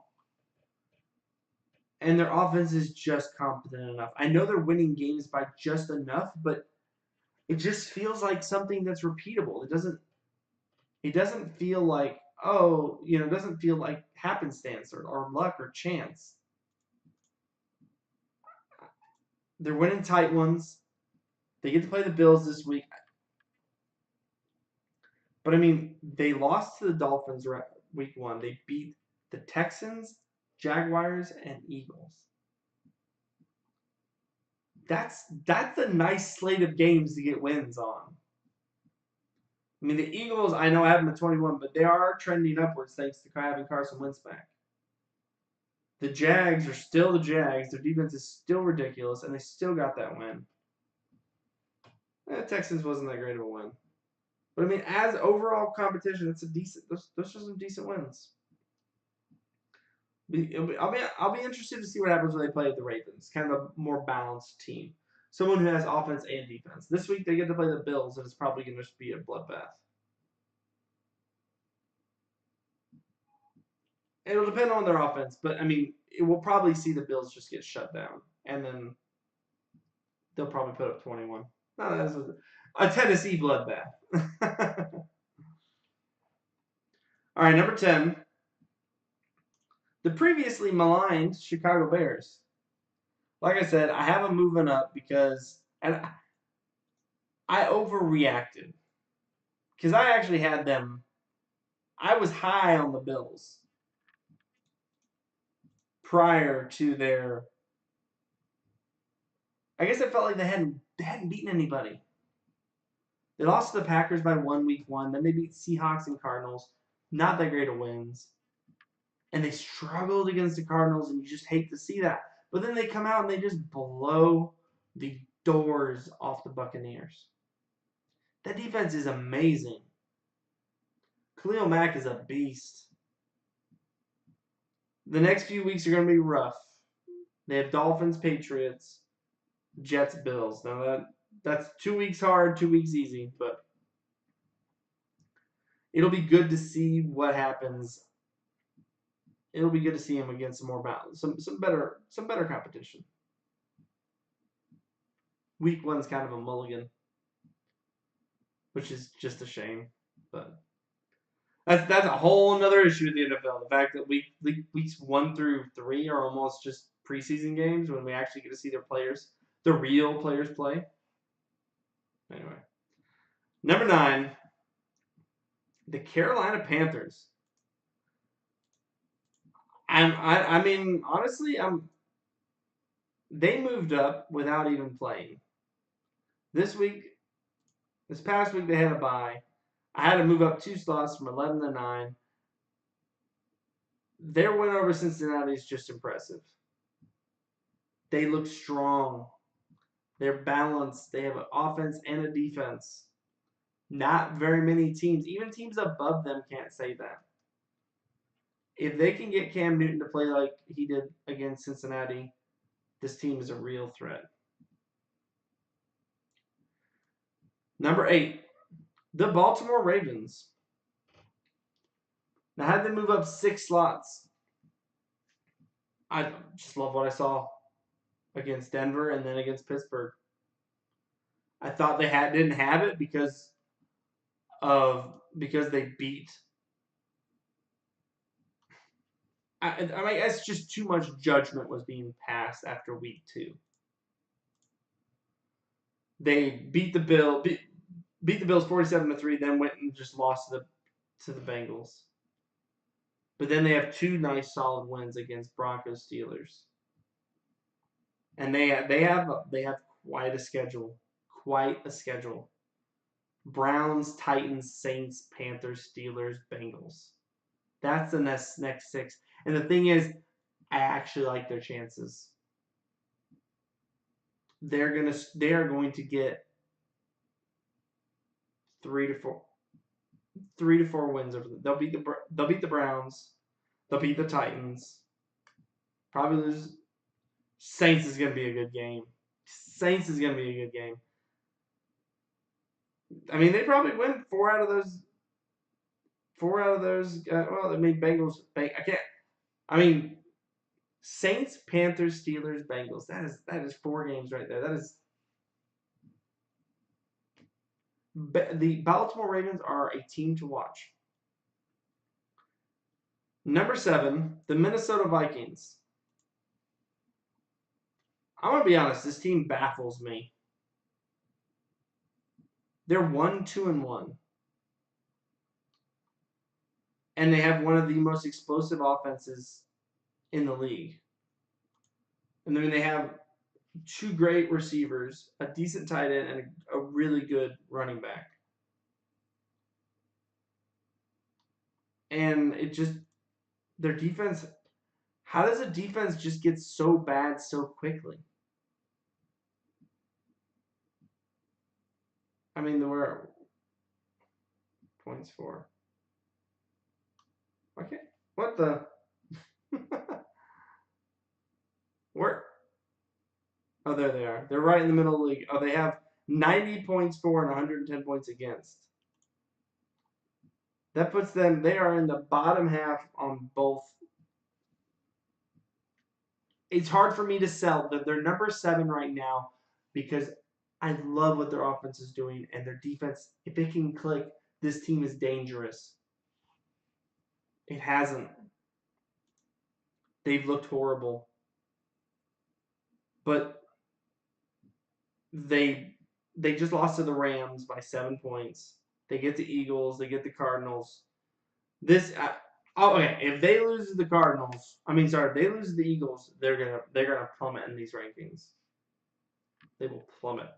and their offense is just competent enough. I know they're winning games by just enough, but it just feels like something that's repeatable. It doesn't feel like it doesn't feel like happenstance or luck or chance. They're winning tight ones. They get to play the Bills this week. But I mean, they lost to the Dolphins week 1. They beat the Texans, Jaguars, and Eagles. That's a nice slate of games to get wins on. I mean, the Eagles, I know I have them at 21, but they are trending upwards thanks to having Carson Wentz back. The Jags are still the Jags. Their defense is still ridiculous, and they still got that win. Texans wasn't that great of a win. But I mean, as overall competition, it's a decent. Those are some decent wins. I'll be interested to see what happens when they play the Ravens. Kind of a more balanced team, someone who has offense and defense. This week they get to play the Bills, and it's probably going to be a bloodbath. It'll depend on their offense, but I mean, we'll probably see the Bills just get shut down, and then they'll probably put up 21. No, that's a Tennessee bloodbath. All right, number 10. The previously maligned Chicago Bears. Like I said, I have them moving up because I overreacted. Because I actually had them. I was high on the Bills prior to their. I guess I felt like they hadn't beaten anybody. They lost to the Packers by 1 week 1. Then they beat Seahawks and Cardinals. Not that great of wins. And they struggled against the Cardinals, and you just hate to see that. But then they come out and they just blow the doors off the Buccaneers. That defense is amazing. Khalil Mack is a beast. The next few weeks are going to be rough. They have Dolphins, Patriots, Jets, Bills. Now that's 2 weeks hard, 2 weeks easy, but it'll be good to see what happens. It'll be good to see him against some more battles, some better competition. Week 1's kind of a mulligan, which is just a shame, but that's a whole another issue with the NFL. The fact that weeks 1 through 3 are almost just preseason games when we actually get to see their players, the real players, play. Anyway, number 9, the Carolina Panthers. I mean, honestly, they moved up without even playing. This past week, they had a bye. I had to move up 2 slots from 11 to 9. Their win over Cincinnati is just impressive. They look strong. They're balanced. They have an offense and a defense. Not very many teams, even teams above them, can't say that. If they can get Cam Newton to play like he did against Cincinnati, this team is a real threat. Number 8, the Baltimore Ravens. Now, had they move up 6 slots, I just love what I saw against Denver and then against Pittsburgh. I thought they didn't have it because they beat. I mean, it's just too much judgment was being passed after week 2. They beat the Bills 47-3, then went and just lost to the Bengals. But then they have 2 nice solid wins against Broncos, Steelers, and they have quite a schedule. Quite a schedule. Browns, Titans, Saints, Panthers, Steelers, Bengals. That's the next 6. And the thing is, I actually like their chances. They are going to get 3 to 4 wins over them. They'll beat the Browns. They'll beat the Titans. Probably lose. Saints is going to be a good game. I mean, they probably win 4 out of those. Well, I mean, Bengals. I can't. I mean, Saints, Panthers, Steelers, Bengals. That is 4 games right there. That is. The Baltimore Ravens are a team to watch. Number 7, the Minnesota Vikings. I'm going to be honest, this team baffles me. They're 1-2-1. And they have one of the most explosive offenses in the league. And then they have 2 great receivers, a decent tight end, and a really good running back. And their defense, how does a defense just get so bad so quickly? I mean, there were points for. Okay. What the? Where? Oh, there they are. They're right in the middle of the league. Oh, they have 90 points for and 110 points against. That puts them, they are in the bottom half on both. It's hard for me to sell that they're number 7 right now because I love what their offense is doing and their defense. If it can click, this team is dangerous. It hasn't. They've looked horrible. But they just lost to the Rams by 7 points. They get the Eagles. They get the Cardinals. Okay. If they lose to the Cardinals, if they lose to the Eagles, they're gonna plummet in these rankings. They will plummet.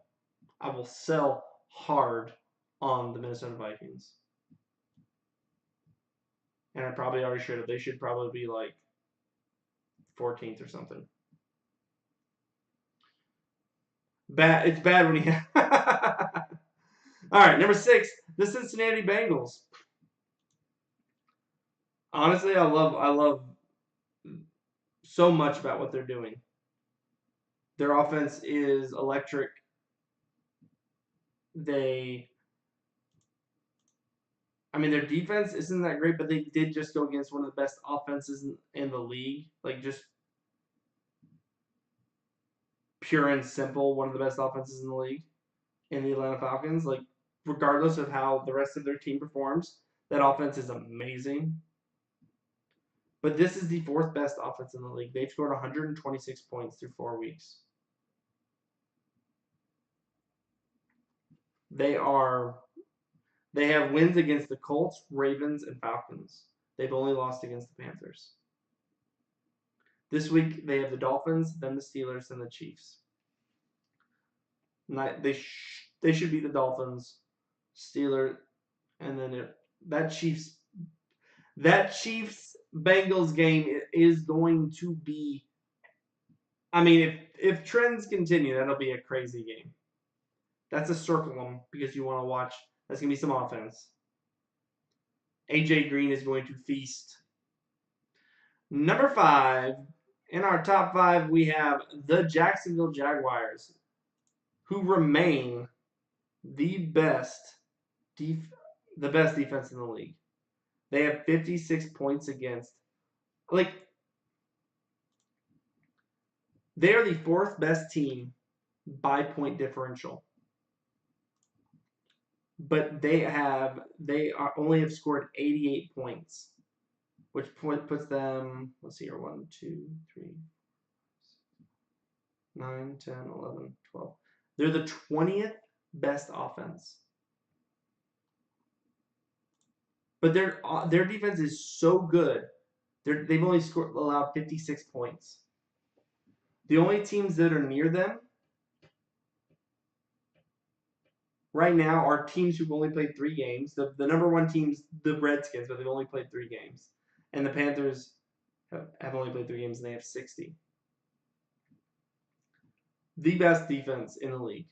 I will sell hard on the Minnesota Vikings, and I probably already should have. They should probably be like 14th or something. Bad. It's bad when you. All right, number 6, the Cincinnati Bengals. Honestly, I love so much about what they're doing. Their offense is electric. Their defense isn't that great, but they did just go against one of the best offenses in the league. Like, just pure and simple, one of the best offenses in the league in the Atlanta Falcons. Like, regardless of how the rest of their team performs, that offense is amazing. But this is the 4th best offense in the league. They've scored 126 points through 4 weeks. They have wins against the Colts, Ravens, and Falcons. They've only lost against the Panthers. This week, they have the Dolphins, then the Steelers, and the Chiefs. They should beat the Dolphins, Steelers, and then that Chiefs Bengals game is going to be. If trends continue, that'll be a crazy game. That's a circle them because you want to watch That's going to be some offense. AJ Green is going to feast. Number 5, in our top 5, we have the Jacksonville Jaguars, who remain the best defense in the league. They have 56 points against. Like, they are the 4th best team by point differential. But they only have scored 88 points, which puts them, let's see here, 1, 2, 3, 9, 10, 11, 12. They're the 20th best offense. But their defense is so good. They've only allowed 56 points. The only teams that are near them right now are teams who've only played 3 games. The number 1 team's the Redskins, but they've only played 3 games. And the Panthers have only played 3 games, and they have 60. The best defense in the league.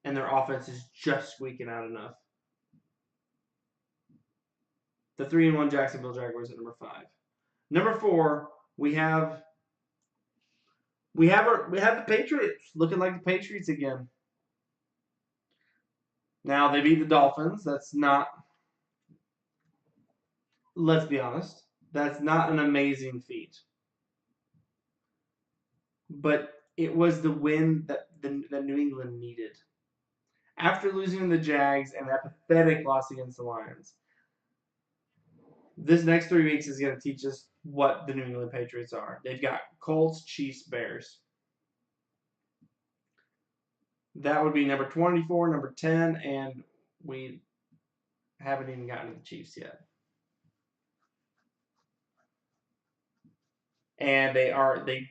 And their offense is just squeaking out enough. The 3-1 Jacksonville Jaguars at number 5. Number 4, we have the Patriots looking like the Patriots again. Now they beat the Dolphins. That's not. Let's be honest. That's not an amazing feat. But it was the win that New England needed. After losing to the Jags and that pathetic loss against the Lions, this next 3 weeks is going to teach us what the New England Patriots are. They've got Colts, Chiefs, Bears. That would be number 24, number 10, and we haven't even gotten to the Chiefs yet. And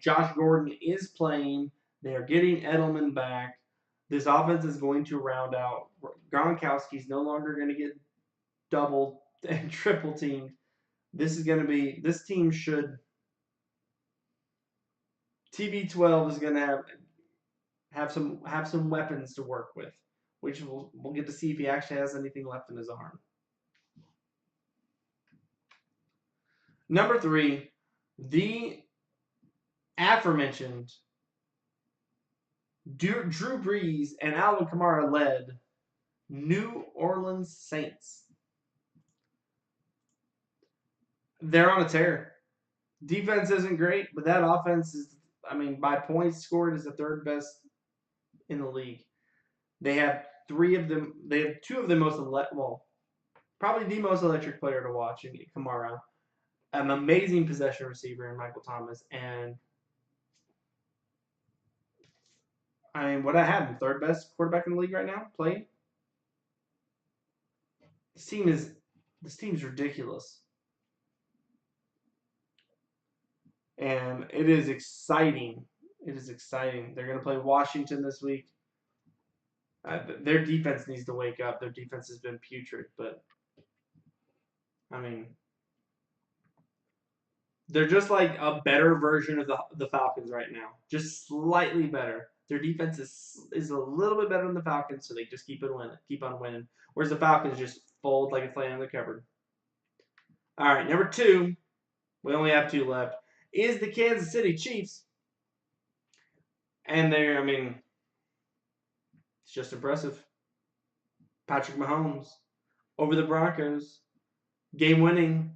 Josh Gordon is playing. They are getting Edelman back. This offense is going to round out. Gronkowski's no longer going to get double and triple teamed. This team should. TB12 is going to have some weapons to work with, which we'll get to see if he actually has anything left in his arm. Number 3, the aforementioned Drew Brees and Alvin Kamara led New Orleans Saints. They're on a tear. Defense isn't great, but that offense is, by points scored, is the 3rd best in the league. They have 3 of them. They have 2 of the most probably the most electric player to watch in Kamara, an amazing possession receiver in Michael Thomas, and what I have, the 3rd best quarterback in the league right now playing. This team's ridiculous. And it is exciting. It is exciting. They're going to play Washington this week. Their defense needs to wake up. Their defense has been putrid, but they're just like a better version of the Falcons right now. Just slightly better. Their defense is a little bit better than the Falcons, so they just keep on winning. Whereas the Falcons just fold like a flame in the cupboard. All right, number 2, we only have 2 left, is the Kansas City Chiefs. And it's just impressive. Patrick Mahomes over the Broncos. Game-winning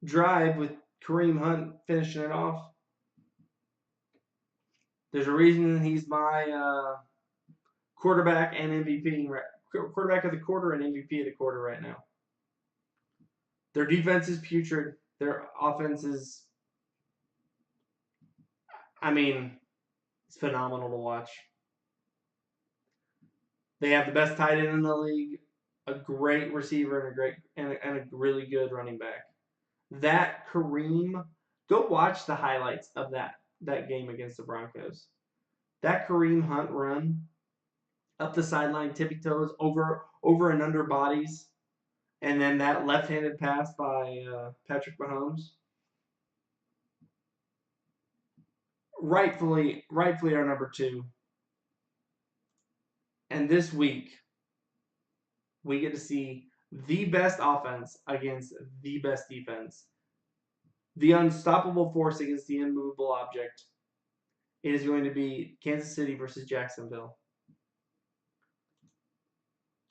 drive with Kareem Hunt finishing it off. There's a reason he's my quarterback and MVP, quarterback of the quarter and MVP of the quarter right now. Their defense is putrid. Their offense is, it's phenomenal to watch. They have the best tight end in the league, a great receiver, and a really good running back. That Kareem, go watch the highlights of that game against the Broncos. That Kareem Hunt run up the sideline, tippy toes, over and under bodies, and then that left-handed pass by Patrick Mahomes. Rightfully our number 2. And this week, we get to see the best offense against the best defense. The unstoppable force against the immovable object. It is going to be Kansas City versus Jacksonville.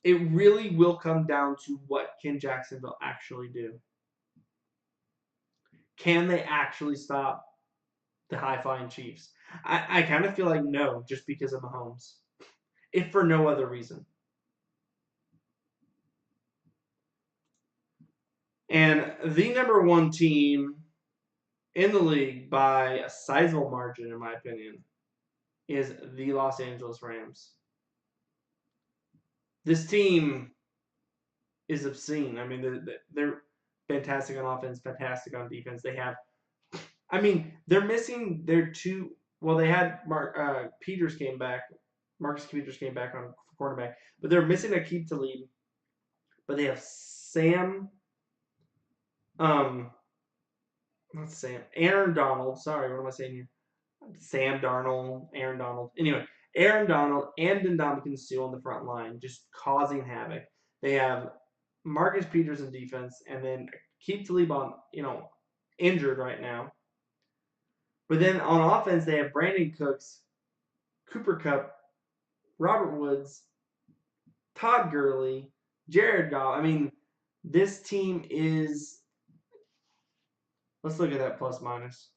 It really will come down to what can Jacksonville actually do. Can they actually stop the high-flying Chiefs? I kind of feel like no, just because of Mahomes. If for no other reason. And the number one team in the league by a sizable margin, in my opinion, is the Los Angeles Rams. This team is obscene. I mean, they're fantastic on offense, fantastic on defense. They have, I mean, they're missing their two. Well, they had Marcus Peters came back on cornerback, but they're missing Aqib Talib. But they have Aaron Donald. Sorry, what am I saying here? Sam Darnold, Aaron Donald. Anyway, Aaron Donald and Ndamukong Suh on the front line, just causing havoc. They have Marcus Peters in defense, and then Aqib Talib on, injured right now. But then on offense, they have Brandon Cooks, Cooper Kupp, Robert Woods, Todd Gurley, Jared Goff. I mean, this team is. Let's look at that plus minus.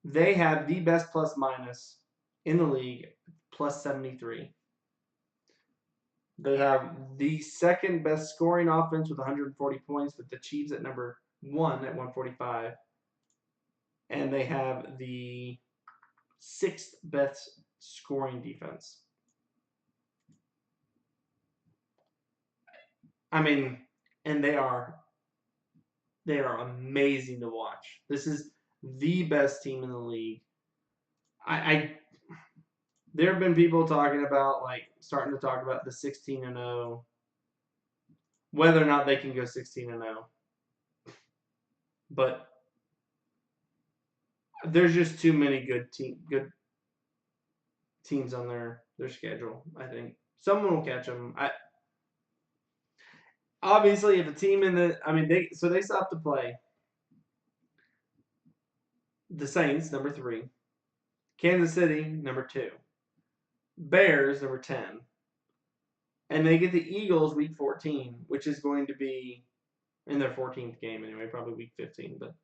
They have the best plus minus in the league, plus 73. They have the second best scoring offense with 140 points, with the Chiefs at number 1 at 145. And they have the sixth best scoring defense. I mean, and they are amazing to watch. This is the best team in the league. There have been people talking about, starting to talk about the 16-0, whether or not they can go 16-0. But there's just too many good teams on their schedule, I think. Someone will catch them. Obviously, if a team they still have to play the Saints, number 3, Kansas City, number 2, Bears, number 10, and they get the Eagles week 14, which is going to be in their 14th game anyway, probably week 15, but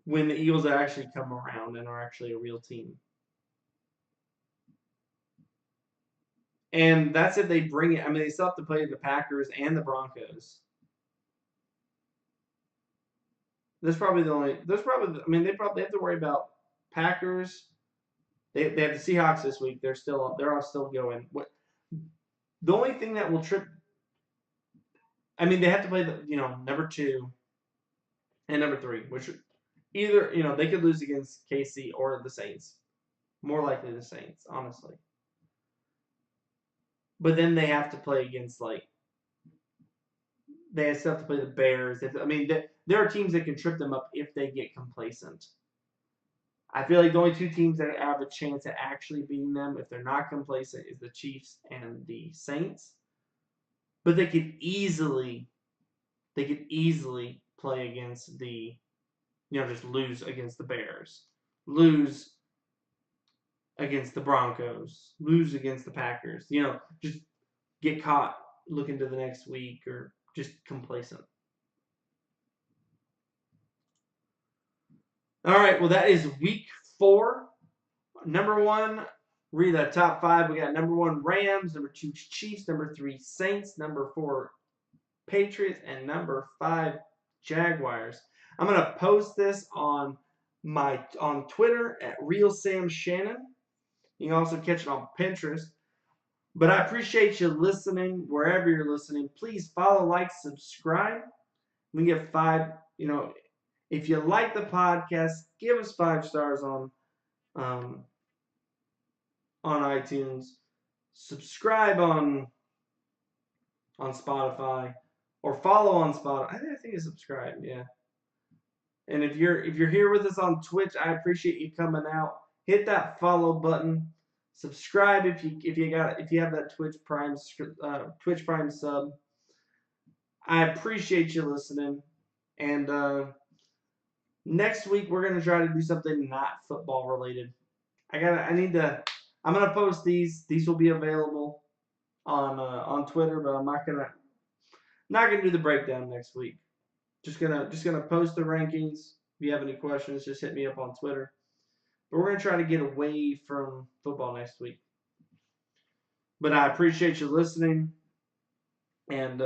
when the Eagles actually come around and are actually a real team. And that's if they bring it. I mean, they still have to play the Packers and the Broncos. They probably have to worry about Packers. They have the Seahawks this week. They're all still going. The only thing that will trip. I mean, they have to play the number 2 and number 3, which either they could lose against KC or the Saints. More likely the Saints, honestly. But then they have to play against they still have to play the Bears. There are teams that can trip them up if they get complacent. I feel like the only 2 teams that have a chance at actually beating them, if they're not complacent, is the Chiefs and the Saints. But they could easily play against the, just lose against the Bears, lose against the Broncos, lose against the Packers. Just get caught looking to the next week or just complacent. All right, well, that is week 4. Number 1, read the top 5. We got number 1 Rams, number 2 Chiefs, number 3 Saints, number 4 Patriots, and number 5 Jaguars. I'm gonna post this on Twitter at RealSamShannon. You can also catch it on Pinterest. But I appreciate you listening wherever you're listening. Please follow, like, subscribe. We get 5. If you like the podcast, give us 5 stars on iTunes. Subscribe on Spotify, or follow on Spotify. I think it's subscribe, yeah. And if you're here with us on Twitch, I appreciate you coming out. Hit that follow button. Subscribe if you have that Twitch Prime sub. I appreciate you listening. And next week we're gonna try to do something not football related. I'm gonna post these. These will be available on Twitter, but I'm not gonna do the breakdown next week. Just gonna post the rankings. If you have any questions, just hit me up on Twitter. But we're gonna try to get away from football next week. But I appreciate you listening, and